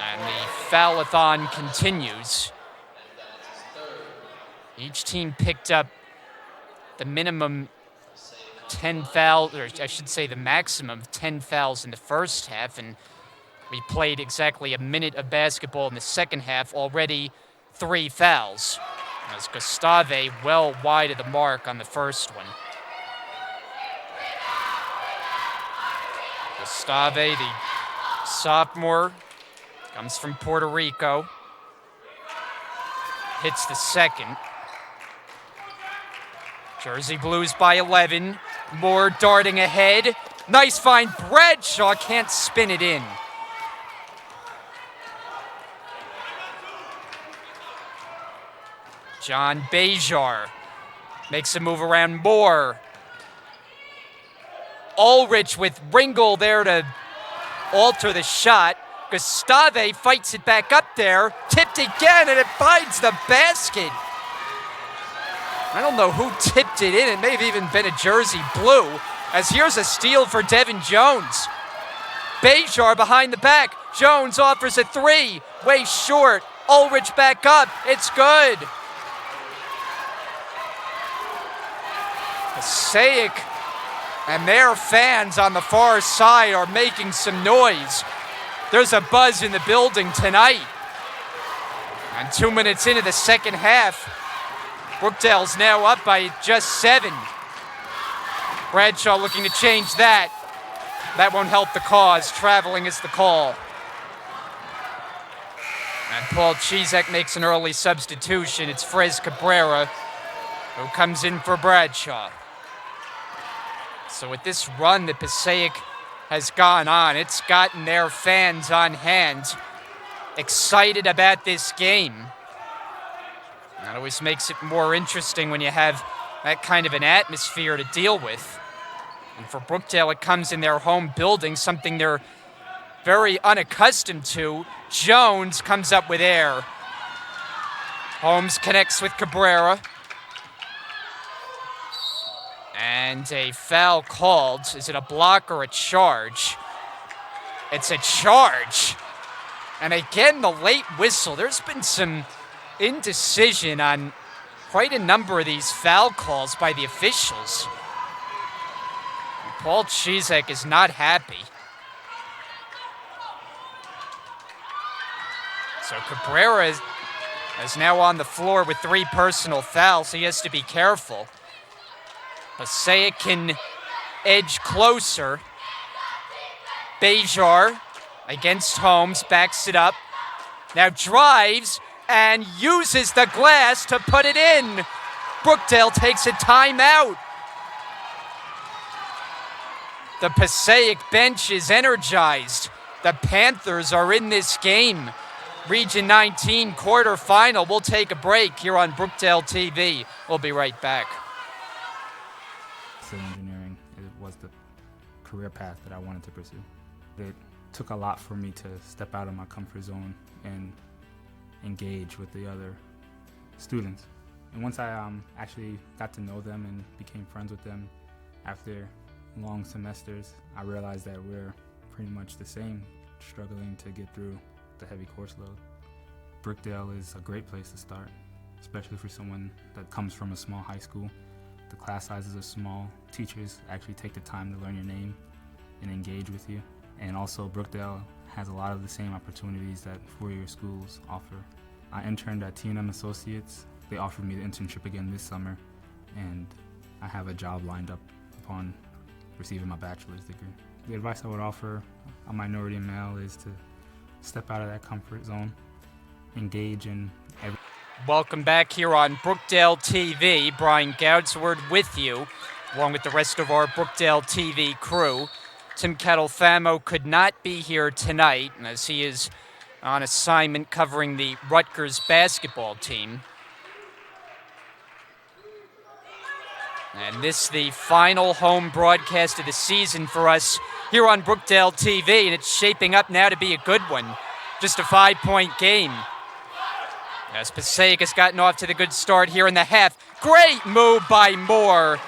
And the foul-a-thon continues. Each team picked up the minimum 10 fouls, or I should say the maximum of 10 fouls in the first half, and we played exactly a minute of basketball in the second half, already 3 fouls. As Gustave well wide of the mark on the first one. Gustave, the sophomore, comes from Puerto Rico. Hits the second. Jersey Blues by 11. Moore darting ahead. Nice find. Bradshaw can't spin it in. John Bejar makes a move around Moore. Ulrich with Ringel there to alter the shot. Gustave fights it back up there. Tipped again, and it finds the basket. I don't know who tipped it in. It may have even been a Jersey Blue, as here's a steal for Devin Jones. Bejar behind the back. Jones offers a 3. Way short. Ulrich back up. It's good. Passaic and their fans on the far side are making some noise. There's a buzz in the building tonight. And 2 minutes into the second half, Brookdale's now up by just 7. Bradshaw looking to change that. That won't help the cause. Traveling is the call. And Paul Chizek makes an early substitution. It's Frez Cabrera who comes in for Bradshaw. So with this run that Passaic has gone on, it's gotten their fans on hand, excited about this game. That always makes it more interesting when you have that kind of an atmosphere to deal with. And for Brookdale, it comes in their home building, something they're very unaccustomed to. Jones comes up with air. Holmes connects with Cabrera. And a foul called. Is it a block or a charge? It's a charge. And again, the late whistle. There's been some indecision on quite a number of these foul calls by the officials. Paul Chizek is not happy. So Cabrera is now on the floor with 3 personal fouls. He has to be careful. Passaic can edge closer. Bejar against Holmes, backs it up. Now drives and uses the glass to put it in. Brookdale takes a timeout. The Passaic bench is energized. The Panthers are in this game. Region 19 quarterfinal. We'll take a break here on Brookdale TV. We'll be right back. Engineering. career path that I wanted to pursue. It took a lot for me to step out of my comfort zone and engage with the other students. And once I actually got to know them and became friends with them after long semesters, I realized that we're pretty much the same, struggling to get through the heavy course load. Brookdale is a great place to start, especially for someone that comes from a small high school. The class sizes are small. Teachers actually take the time to learn your name and engage with you. And also Brookdale has a lot of the same opportunities that four-year schools offer. I interned at T&M Associates. They offered me the internship again this summer, and I have a job lined up upon receiving my bachelor's degree. The advice I would offer a minority male is to step out of that comfort zone, engage in every... Welcome back here on Brookdale TV. Brian Goudsward with you, along with the rest of our Brookdale TV crew. Tim Catalfamo could not be here tonight, as he is on assignment covering the Rutgers basketball team. And this is the final home broadcast of the season for us here on Brookdale TV, and it's shaping up now to be a good one. Just a 5-point game. As Passaic has gotten off to the good start here in the half. Great move by Moore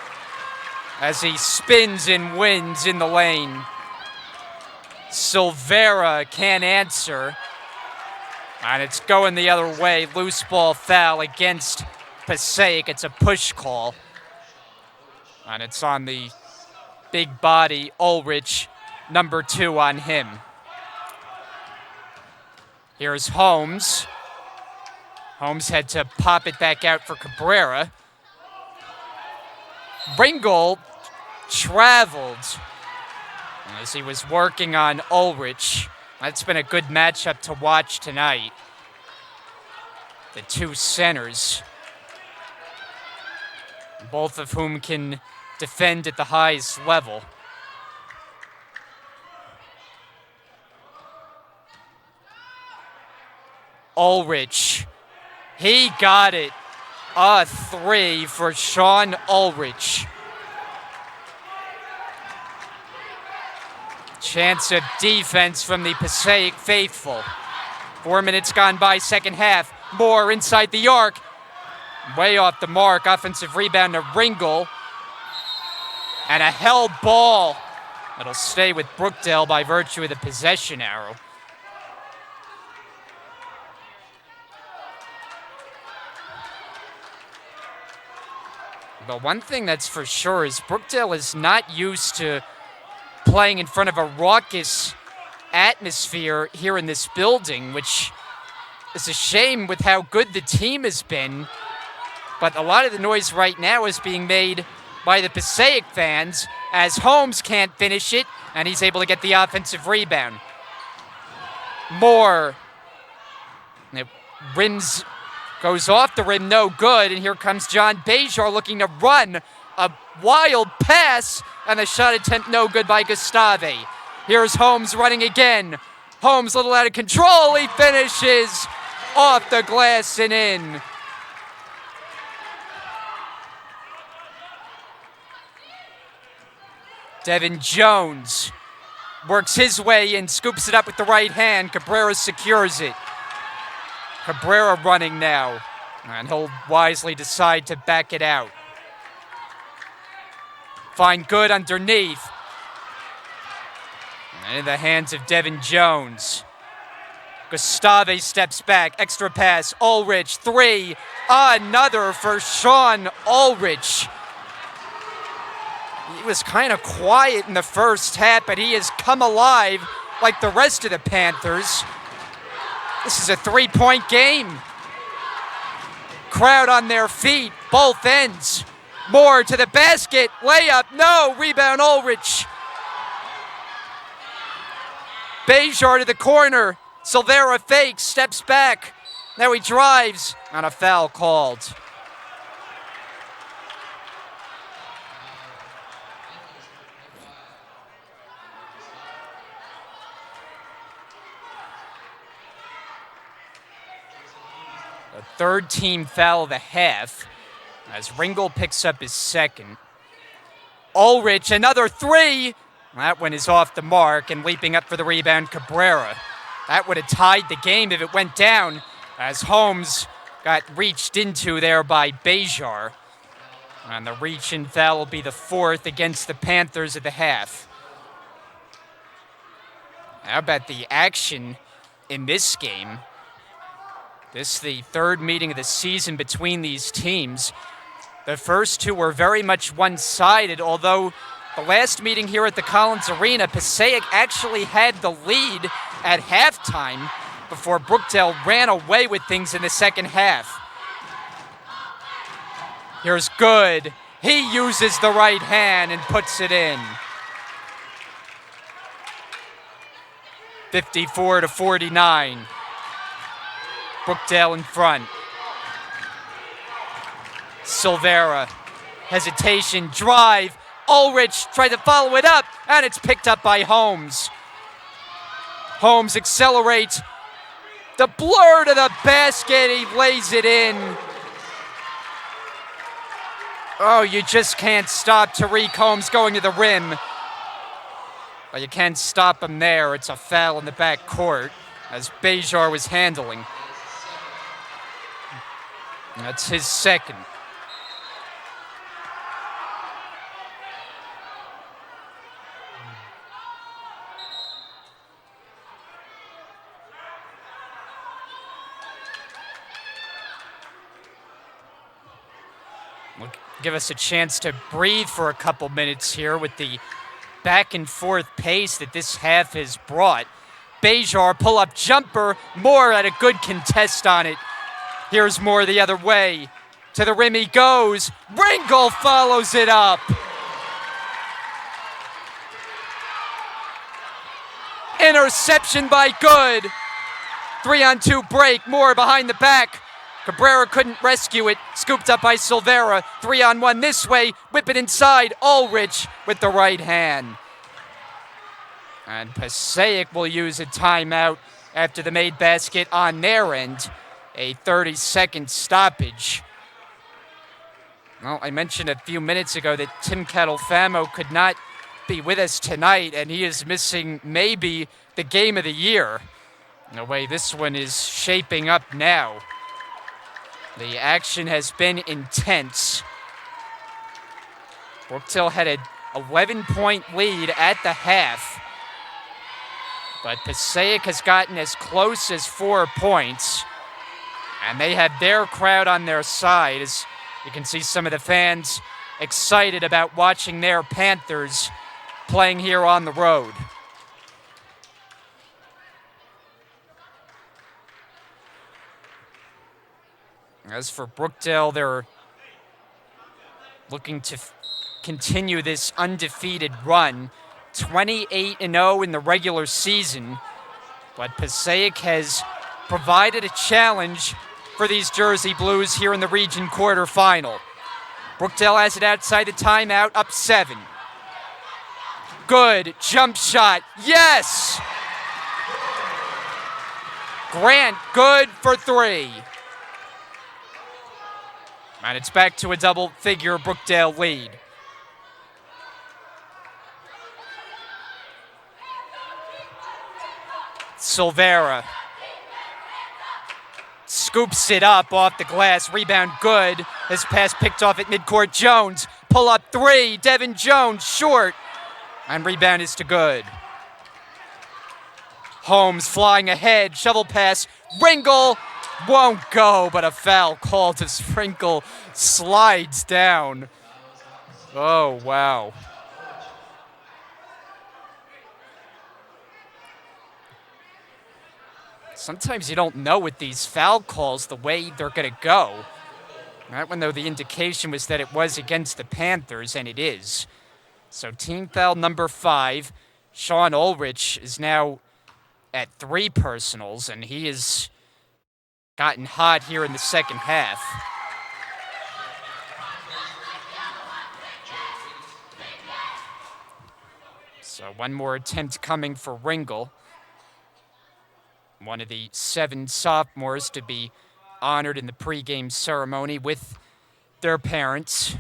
as he spins and wins in the lane. Silvera can't answer. And it's going the other way. Loose ball foul against Passaic. It's a push call. And it's on the big body, Ulrich, number 2 on him. Here's Holmes. Holmes had to pop it back out for Cabrera. Ringel traveled as he was working on Ulrich. That's been a good matchup to watch tonight. The two centers, both of whom can defend at the highest level. Ulrich, he got it. A 3 for Sean Ulrich. Chance of defense from the Passaic faithful. 4 minutes gone by, second half. Moore inside the arc. Way off the mark. Offensive rebound to Ringel. And a held ball. It'll stay with Brookdale by virtue of the possession arrow. But one thing that's for sure is Brookdale is not used to playing in front of a raucous atmosphere here in this building, which is a shame with how good the team has been. But a lot of the noise right now is being made by the Passaic fans as Holmes can't finish it, and he's able to get the offensive rebound. Moore. It rims, goes off the rim, no good, and here comes John Bejar looking to run. A wild pass, and the shot attempt no good by Gustave. Here's Holmes running again. Holmes a little out of control. He finishes off the glass and in. Devin Jones works his way in, scoops it up with the right hand. Cabrera secures it. Cabrera running now, and he'll wisely decide to back it out. Find good underneath. And in the hands of Devin Jones. Gustave steps back, extra pass, Ulrich, 3. Another for Sean Ulrich. He was kind of quiet in the first half, but he has come alive like the rest of the Panthers. This is a 3-point game. Crowd on their feet, both ends. Moore to the basket, layup, no, rebound Ulrich. Bejar to the corner, Silvera fakes, steps back. Now he drives, and a foul called. The third team foul of the half as Ringel picks up his second. Ulrich, another 3. That one is off the mark, and leaping up for the rebound, Cabrera. That would have tied the game if it went down, as Holmes got reached into there by Bejar. And the reach-in foul will be the 4th against the Panthers at the half. How about the action in this game? This is the 3rd meeting of the season between these teams. The first two were very much one-sided, although the last meeting here at the Collins Arena, Passaic actually had the lead at halftime before Brookdale ran away with things in the second half. Here's Good. He uses the right hand and puts it in. 54-49. Brookdale in front. Silvera. Hesitation. Drive. Ulrich tried to follow it up, and it's picked up by Holmes. Holmes accelerates. The blur to the basket. He lays it in. Oh, you just can't stop Tariq Holmes going to the rim. But you can't stop him there. It's a foul in the back court, as Bejar was handling. And that's his second. Will give us a chance to breathe for a couple minutes here with the back and forth pace that this half has brought. Bejar pull-up jumper. Moore had a good contest on it. Here's Moore the other way. To the rim he goes. Ringel follows it up. Interception by Good. 3-on-2 break. Moore behind the back. Cabrera couldn't rescue it. Scooped up by Silvera. 3-on-1 this way. Whip it inside. Ulrich with the right hand. And Passaic will use a timeout after the made basket on their end. A 30-second stoppage. Well, I mentioned a few minutes ago that Tim Catalfamo could not be with us tonight, and he is missing maybe the game of the year. In the way this one is shaping up now. The action has been intense. Brookdale had an 11-point lead at the half. But Passaic has gotten as close as 4 points. And they have their crowd on their side. As you can see some of the fans excited about watching their Panthers playing here on the road. As for Brookdale, they're looking to continue this undefeated run. 28-0 in the regular season. But Passaic has provided a challenge for these Jersey Blues here in the region quarterfinal. Brookdale has it outside the timeout, up 7. Good jump shot. Yes! Grant, good for 3. And it's back to a double-figure Brookdale lead. Silvera scoops it up off the glass. Rebound Good. His pass picked off at midcourt. Jones, pull up 3. Devin Jones, short. And rebound is to Good. Holmes flying ahead. Shovel pass. Ringel won't go, but a foul called as Ringel slides down. Oh, wow. Sometimes you don't know with these foul calls the way they're going to go. That one, though, the indication was that it was against the Panthers, and it is. So team foul number 5. Sean Ulrich is now at 3 personals, and he has gotten hot here in the second half. So one more attempt coming for Ringel. One of the 7 sophomores to be honored in the pregame ceremony with their parents.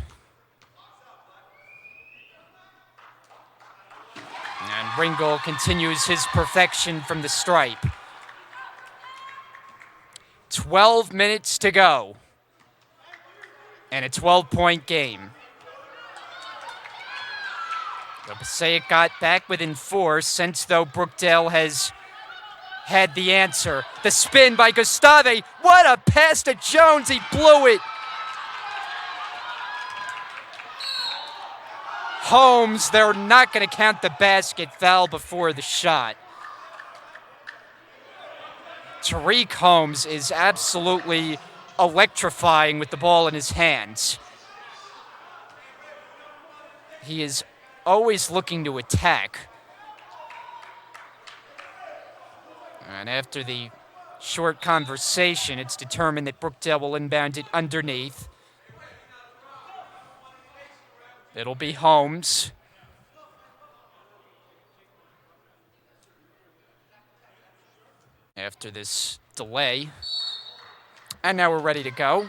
Ringel continues his perfection from the stripe. 12 minutes to go. And a 12-point game. The Passaic got back within 4, since though Brookdale has had the answer. The spin by Gustave. What a pass to Jones. He blew it. Holmes, they're not going to count the basket. Foul before the shot. Tariq Holmes is absolutely electrifying with the ball in his hands. He is always looking to attack. And after the short conversation, it's determined that Brookdale will inbound it underneath. It'll be Holmes. After this delay. And now we're ready to go.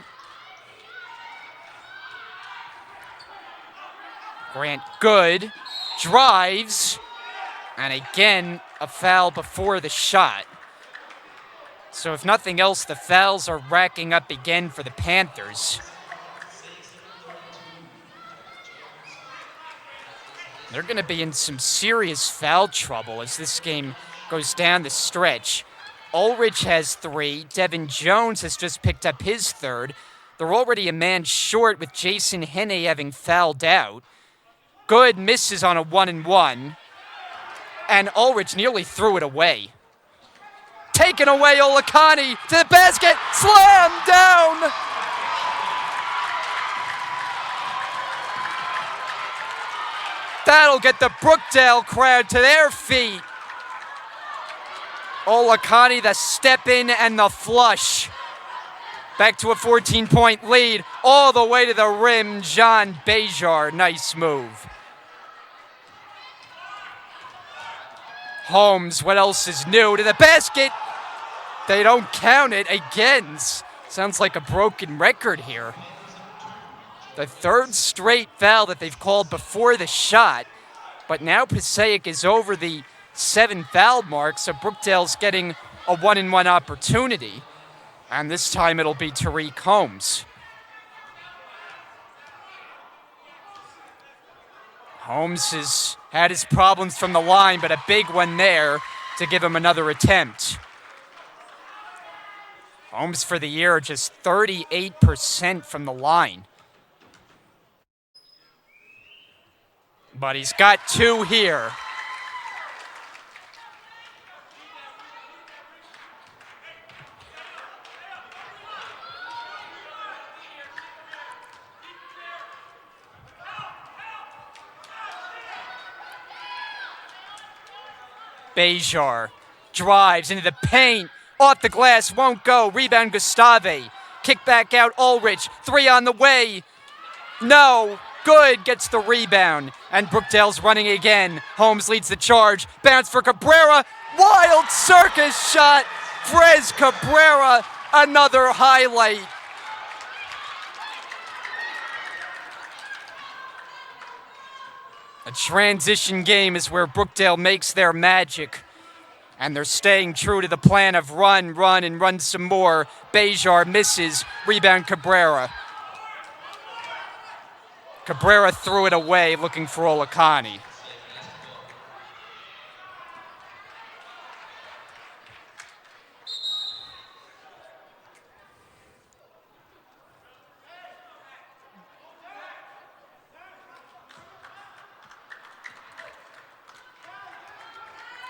Grant good. Drives. And again, a foul before the shot. So if nothing else, the fouls are racking up again for the Panthers. They're going to be in some serious foul trouble as this game goes down the stretch. Ulrich has 3. Devin Jones has just picked up his 3rd. They're already a man short with Jason Henne having fouled out. Good misses on a 1-and-1. And Ulrich nearly threw it away. Taken away, Olakani to the basket. Slam down. That'll get the Brookdale crowd to their feet. Olakani, the step in and the flush. Back to a 14-point lead. All the way to the rim, John Bejar. Nice move. Holmes, what else is new? To the basket. They don't count it again. Sounds like a broken record here. The 3rd straight foul that they've called before the shot. But now Passaic is over the 7 foul mark, so Brookdale's getting a 1-and-1 opportunity. And this time it'll be Tariq Holmes. Holmes has had his problems from the line, but a big one there to give him another attempt. Holmes for the year just 38% from the line. But he's got 2 here. Bejar drives into the paint. Off the glass, won't go. Rebound Gustave. Kick back out Ulrich. 3 on the way. No. Good gets the rebound. And Brookdale's running again. Holmes leads the charge. Bounce for Cabrera. Wild circus shot. Frez Cabrera. Another highlight. A transition game is where Brookdale makes their magic. And they're staying true to the plan of run, and run some more. Bejar misses. Rebound Cabrera. Cabrera threw it away looking for Olakani.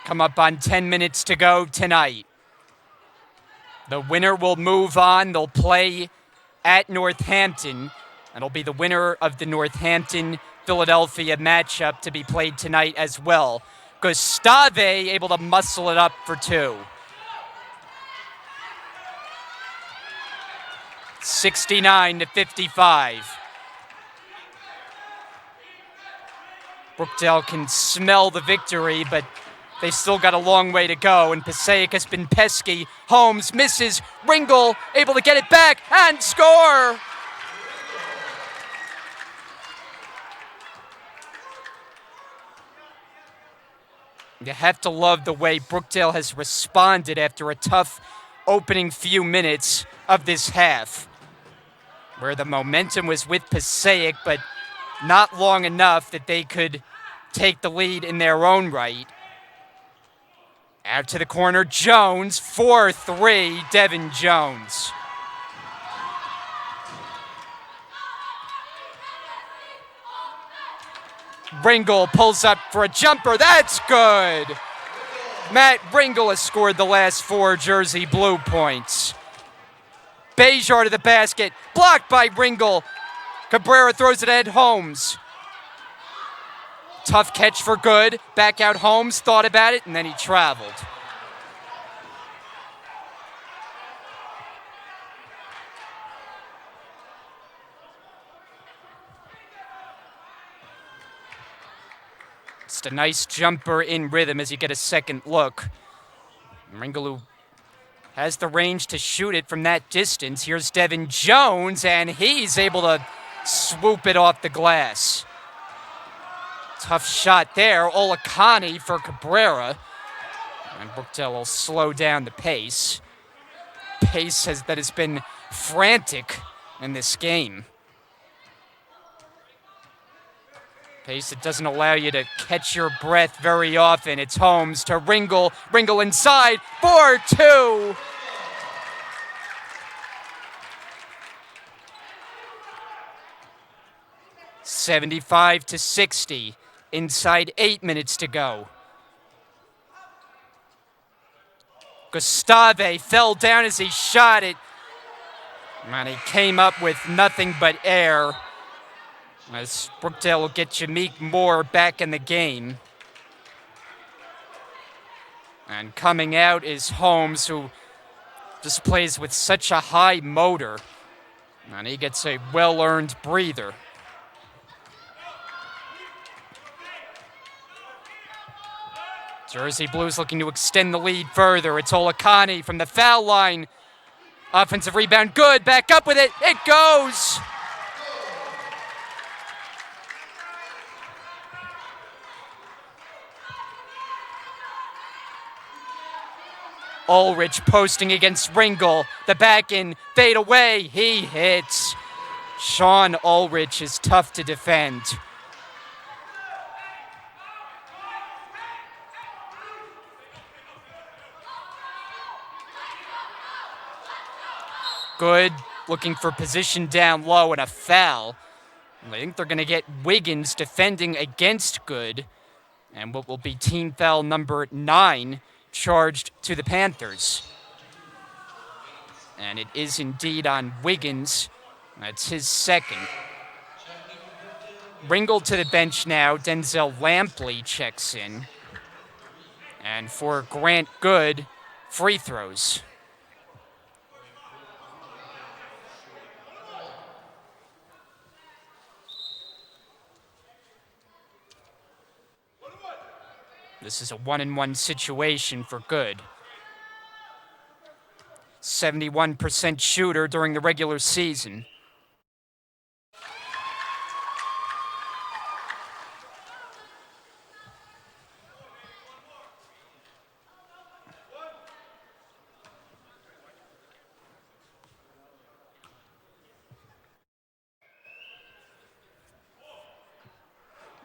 Come up on 10 minutes to go tonight. The winner will move on. They'll play at Northampton. And it'll be the winner of the Northampton-Philadelphia matchup to be played tonight as well. Gustave able to muscle it up for 2. 69-55. Brookdale can smell the victory, but they still got a long way to go, and Passaic has been pesky. Holmes misses. Ringel able to get it back and score! You have to love the way Brookdale has responded after a tough opening few minutes of this half, where the momentum was with Passaic, but not long enough that they could take the lead in their own right. Out to the corner, Jones, 4-3, Devin Jones. Ringel pulls up for a jumper, that's good! Matt Ringel has scored the last 4 Jersey Blue points. Bejar to the basket, blocked by Ringel. Cabrera throws it at Holmes. Tough catch for good. Back out Holmes, thought about it, and then he traveled. Just a nice jumper in rhythm as you get a second look. Ringelu has the range to shoot it from that distance. Here's Devin Jones, and he's able to swoop it off the glass. Tough shot there. Olakani for Cabrera. And Brookdale will slow down the pace. Pace that has been frantic in this game. Pace that doesn't allow you to catch your breath very often. It's Holmes to Ringel. Ringel inside. 4-2. $75-60. Inside 8 minutes to go. Gustave fell down as he shot it. And he came up with nothing but air. As Brookdale will get Jameek Moore back in the game. And coming out is Holmes, who just plays with such a high motor. And he gets a well-earned breather. Jersey Blues looking to extend the lead further. It's Olakani from the foul line. Offensive rebound, good. Back up with it. It goes. Ulrich posting against Ringel. The back in, fade away. He hits. Sean Ulrich is tough to defend. Good, looking for position down low and a foul. I think they're going to get Wiggins defending against Good. And what will be team foul number 9 charged to the Panthers. And it is indeed on Wiggins. That's his second. Ringel to the bench now. Denzel Lampley checks in. And for Grant Good, free throws. This is a 1-and-1 situation for Good. 71% shooter during the regular season.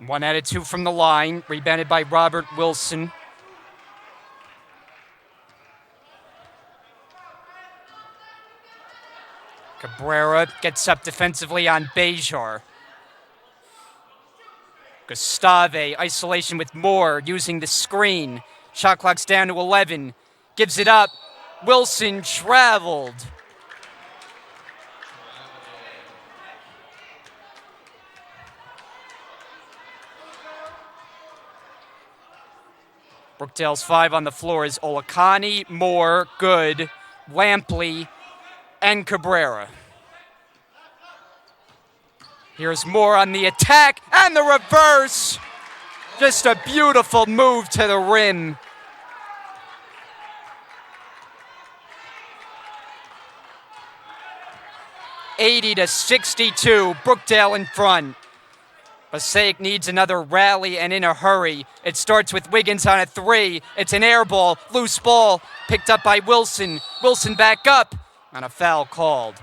One out of 2 from the line, rebounded by Robert Wilson. Cabrera gets up defensively on Bejar. Gustave, isolation with Moore, using the screen. Shot clock's down to 11. Gives it up. Wilson traveled. Brookdale's 5 on the floor is Olakani, Moore, Good, Lampley, and Cabrera. Here's Moore on the attack and the reverse. Just a beautiful move to the rim. $80-62, Brookdale in front. Passaic needs another rally and in a hurry. It starts with Wiggins on a three. It's an air ball, loose ball, picked up by Wilson. Wilson back up, and a foul called.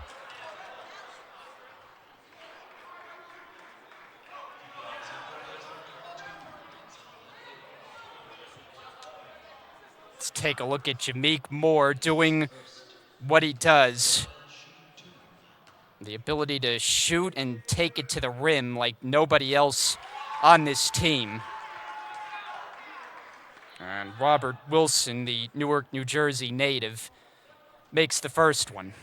Let's take a look at Jameek Moore doing what he does. The ability to shoot and take it to the rim like nobody else on this team. And Robert Wilson, the Newark, New Jersey native, makes the first one.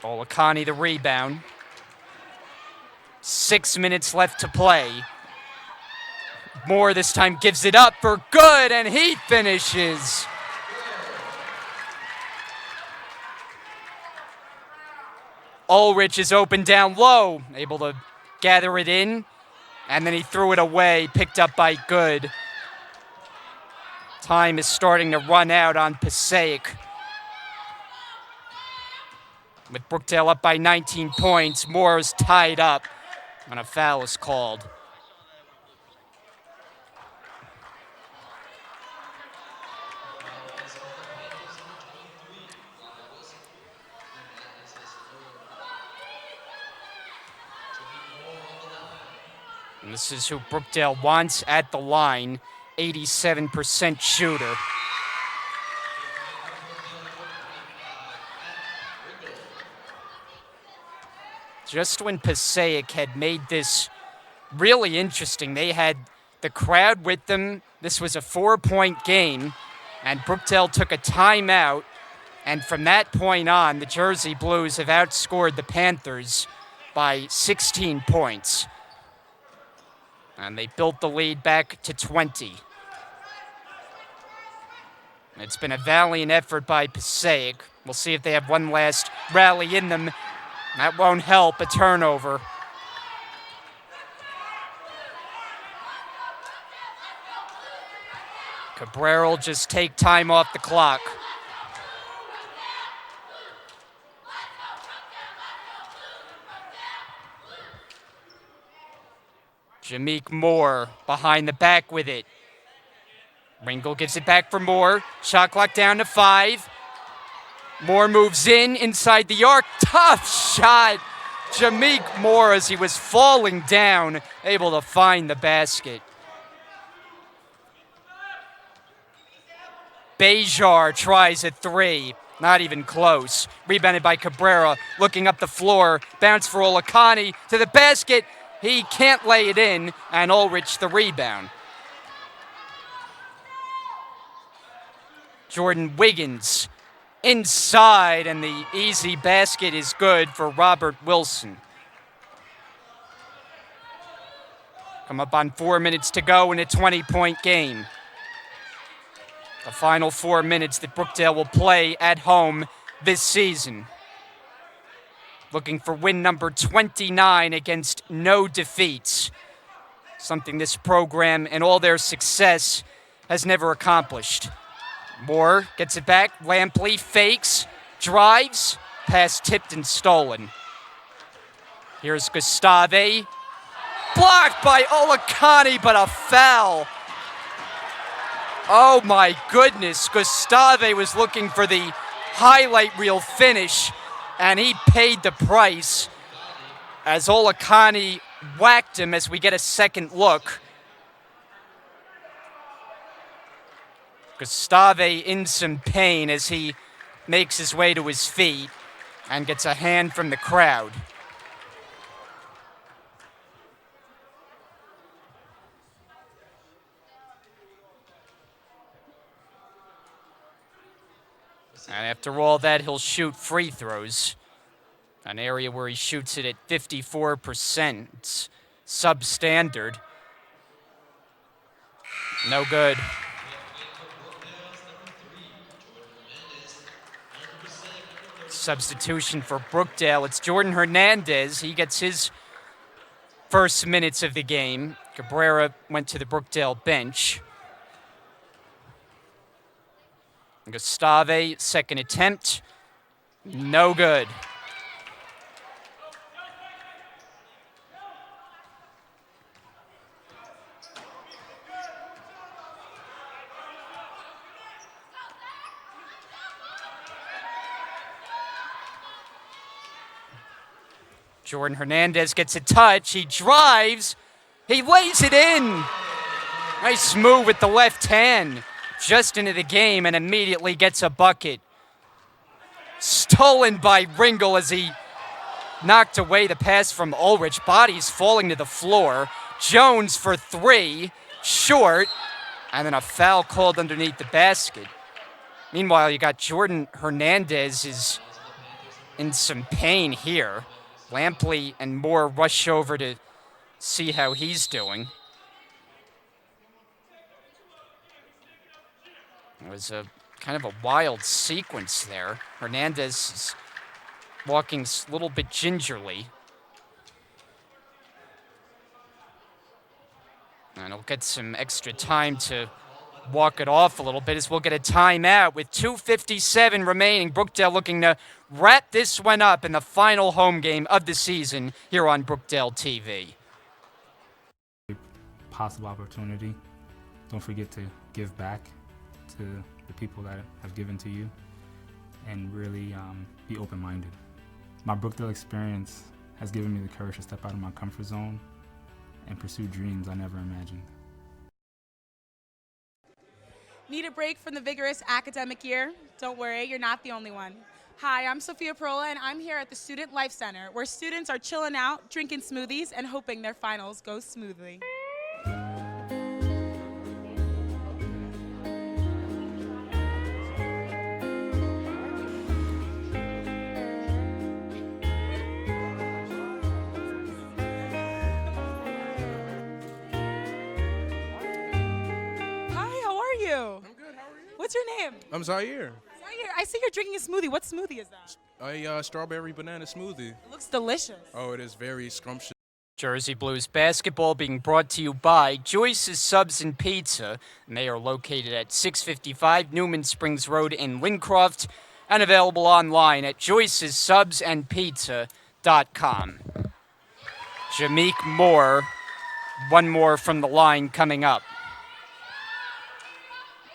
Olakani the rebound. 6 minutes left to play. Moore this time gives it up for good, and he finishes. Ulrich is open down low, able to gather it in, and then he threw it away, picked up by Good. Time is starting to run out on Passaic. With Brookdale up by 19 points, Moore is tied up, and a foul is called. And this is who Brookdale wants at the line, 87% shooter. Just when Passaic had made this really interesting, they had the crowd with them. This was a 4-point game, and Brookdale took a timeout. And from that point on, the Jersey Blues have outscored the Panthers by 16 points. And they built the lead back to 20. It's been a valiant effort by Passaic. We'll see if they have one last rally in them. That won't help, a turnover. Cabrera will just take time off the clock. Jameek Moore behind the back with it. Ringel gives it back for Moore. Shot clock down to 5. Moore moves in inside the arc. Tough shot. Jameek Moore, as he was falling down, able to find the basket. Bejar tries a 3. Not even close. Rebounded by Cabrera. Looking up the floor. Bounce for Olakani to the basket. He can't lay it in, and Ulrich the rebound. Jordan Wiggins inside, and the easy basket is good for Robert Wilson. Come up on 4 minutes to go in a 20-point game. The final 4 minutes that Brookdale will play at home this season. Looking for win number 29 against no defeats. Something this program and all their success has never accomplished. Moore gets it back. Lampley fakes, drives, pass tipped and stolen. Here's Gustave. Blocked by Olakani, but a foul. Oh my goodness. Gustave was looking for the highlight reel finish, and he paid the price as Olakani whacked him as we get a second look. Gustave in some pain as he makes his way to his feet and gets a hand from the crowd. And after all that, he'll shoot free throws. An area where he shoots it at 54%. It's substandard. No good. Substitution for Brookdale. It's Jordan Hernandez. He gets his first minutes of the game. Cabrera went to the Brookdale bench. Gustave, second attempt. No good. Jordan Hernandez gets a touch. He drives. He lays it in. Nice move with the left hand. Just into the game and immediately gets a bucket. Stolen by Ringel as he knocked away the pass from Ulrich. Bodies falling to the floor. Jones for three. Short. And then a foul called underneath the basket. Meanwhile, you got Jordan Hernandez is in some pain here. Lampley and Moore rush over to see how he's doing. It was a kind of a wild sequence there. Hernandez is walking a little bit gingerly. And he'll get some extra time to walk it off a little bit as we'll get a timeout with 2:57 remaining. Brookdale looking to wrap this one up in the final home game of the season here on Brookdale TV. Possible opportunity. Don't forget to give back to the people that have given to you and really be open-minded. My Brookdale experience has given me the courage to step out of my comfort zone and pursue dreams I never imagined. Need a break from the vigorous academic year? Don't worry, you're not the only one. Hi, I'm Sophia Perola, and I'm here at the Student Life Center, where students are chilling out, drinking smoothies, and hoping their finals go smoothly. What's your name? I'm Zaire. Zaire, I see you're drinking a smoothie. What smoothie is that? A strawberry banana smoothie. It looks delicious. Oh, it is very scrumptious. Jersey Blues basketball being brought to you by Joyce's Subs and Pizza. And they are located at 655 Newman Springs Road in Lincroft and available online at joycesubsandpizza.com. Jameek Moore, one more from the line coming up.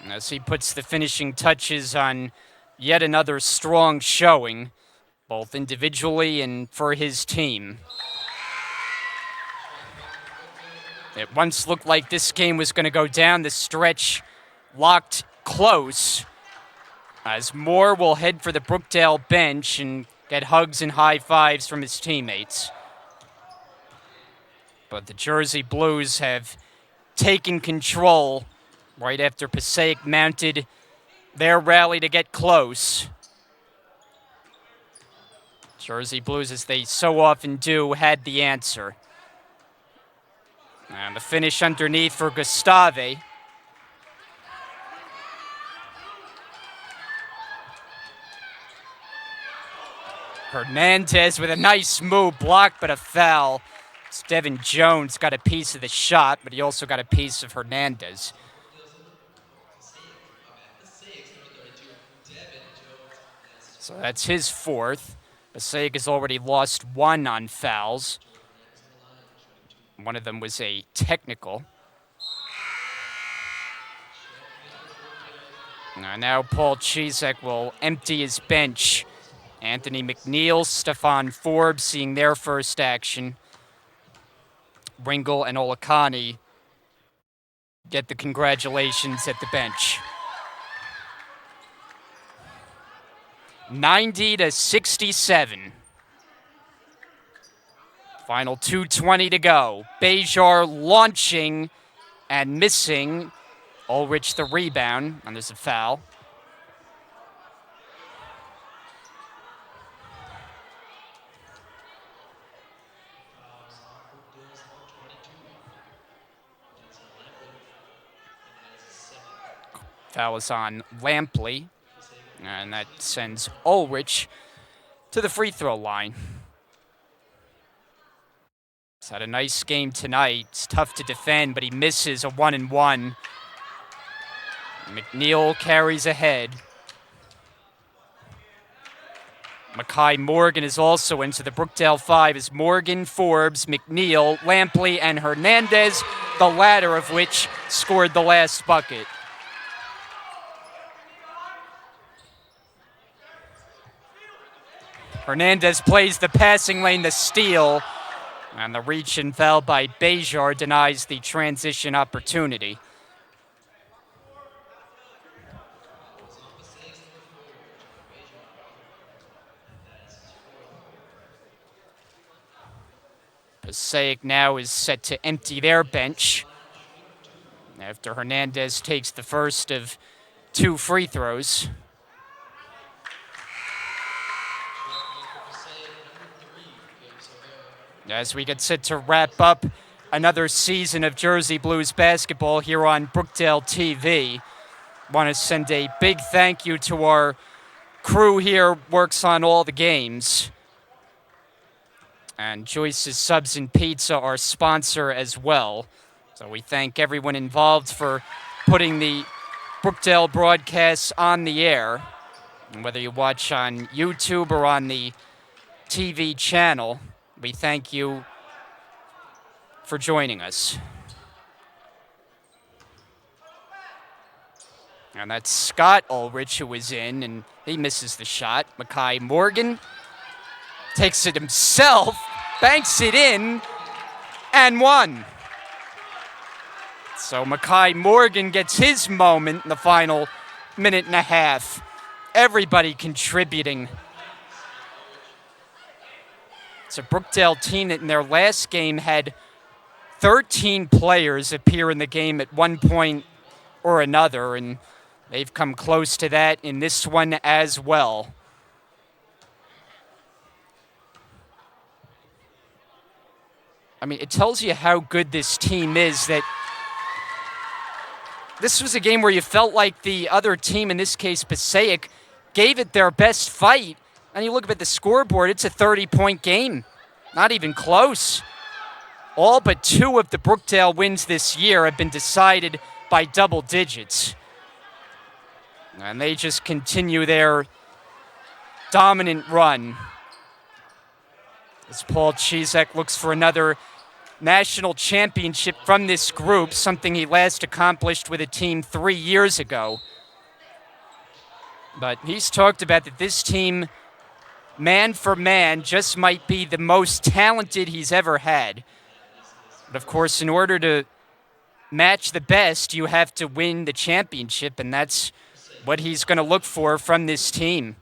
As he puts the finishing touches on yet another strong showing, both individually and for his team. It once looked like this game was going to go down the stretch, locked close, as Moore will head for the Brookdale bench and get hugs and high fives from his teammates. But the Jersey Blues have taken control right after Passaic mounted their rally to get close. Jersey Blues, as they so often do, had the answer. And the finish underneath for Gustave. Hernandez with a nice move, blocked but a foul. Devin Jones got a piece of the shot, but he also got a piece of Hernandez. So that's his fourth. Passaic has already lost one on fouls. One of them was a technical. Now Paul Chizek will empty his bench. Anthony McNeil, Stefan Forbes seeing their first action. Ringel and Olakani get the congratulations at the bench. 90-67. Final 2:20 to go. Bejar launching and missing. Ulrich the rebound, and there's a foul. Foul is on Lampley. And that sends Ulrich to the free throw line. He's had a nice game tonight. It's tough to defend, but he misses a 1-and-1. McNeil carries ahead. Makai Morgan is also into the Brookdale 5 as Morgan, Forbes, McNeil, Lampley, and Hernandez, the latter of which scored the last bucket. Hernandez plays the passing lane, the steal, and the reach and foul by Bejar denies the transition opportunity. Passaic now is set to empty their bench after Hernandez takes the first of 2 free throws. As we get set to wrap up another season of Jersey Blues basketball here on Brookdale TV, want to send a big thank you to our crew here, works on all the games. And Joyce's Subs and Pizza, our sponsor as well. So we thank everyone involved for putting the Brookdale broadcasts on the air. And whether you watch on YouTube or on the TV channel, we thank you for joining us. And that's Scott Ulrich who is in, and he misses the shot. Makai Morgan takes it himself, banks it in, and one. So Makai Morgan gets his moment in the final minute and a half. Everybody contributing. It's a Brookdale team that in their last game had 13 players appear in the game at one point or another, and they've come close to that in this one as well. I mean, it tells you how good this team is that this was a game where you felt like the other team, in this case Passaic, gave it their best fight. And you look at the scoreboard, it's a 30-point game. Not even close. All but 2 of the Brookdale wins this year have been decided by double digits. And they just continue their dominant run as Paul Chizek looks for another national championship from this group, something he last accomplished with a team 3 years ago. But he's talked about that this team, man for man, just might be the most talented he's ever had. But of course, in order to match the best, you have to win the championship, and that's what he's going to look for from this team.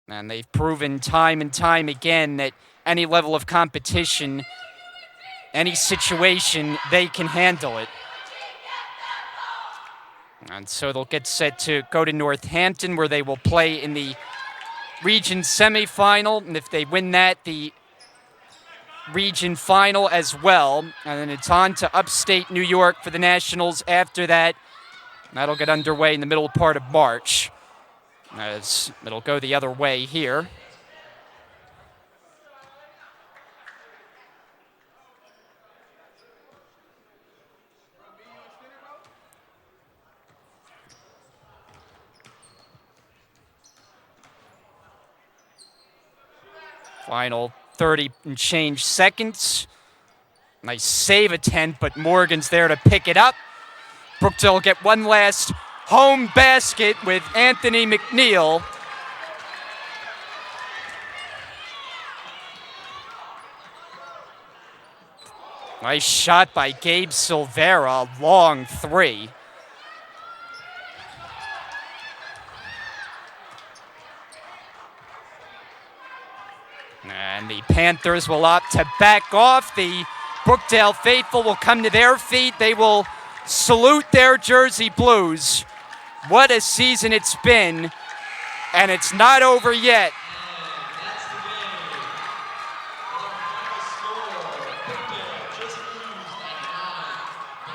And they've proven time and time again that any level of competition, any situation, they can handle it. And so they'll get set to go to Northampton, where they will play in the region semifinal. And if they win that, the region final as well. And then it's on to upstate New York for the Nationals after that. That'll get underway in the middle part of March, as it'll go the other way here. Final 30 and change seconds. Nice save attempt, but Morgan's there to pick it up. Brookdale will get one last home basket with Anthony McNeil. Nice shot by Gabe Silvera, long 3. And the Panthers will opt to back off. The Brookdale faithful will come to their feet. They will salute their Jersey Blues. What a season it's been, and it's not over yet.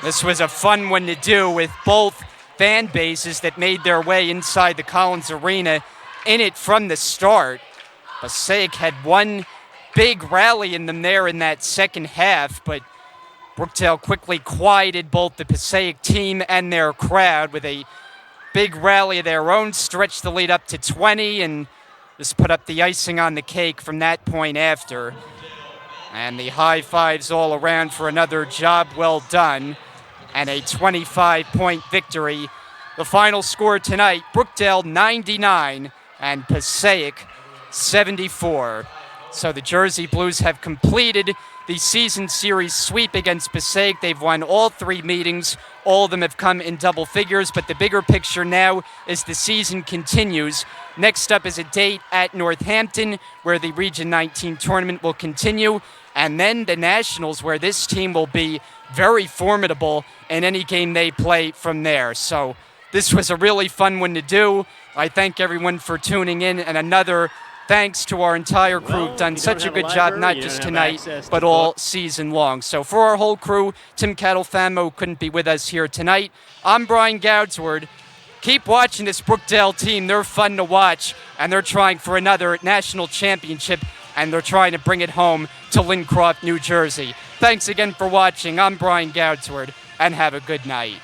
This was a fun one to do with both fan bases that made their way inside the Collins Arena in it from the start. Passaic had one big rally in them there in that second half, but Brookdale quickly quieted both the Passaic team and their crowd with a big rally of their own, stretched the lead up to 20, and just put up the icing on the cake from that point after. And the high fives all around for another job well done and a 25-point victory. The final score tonight, Brookdale 99 and Passaic 74. So the Jersey Blues have completed the season series sweep against Passaic. They've won all 3 meetings. All of them have come in double figures, but the bigger picture now is the season continues. Next up is a date at Northampton where the Region 19 tournament will continue, and then the Nationals where this team will be very formidable in any game they play from there. So this was a really fun one to do. I thank everyone for tuning in, and another thanks to our entire crew. Who've done such a good job, not just tonight, but all season long. So for our whole crew, Tim Catalfamo couldn't be with us here tonight. I'm Brian Goudsward. Keep watching this Brookdale team. They're fun to watch, and they're trying for another national championship, and they're trying to bring it home to Lincroft, New Jersey. Thanks again for watching. I'm Brian Goudsward, and have a good night.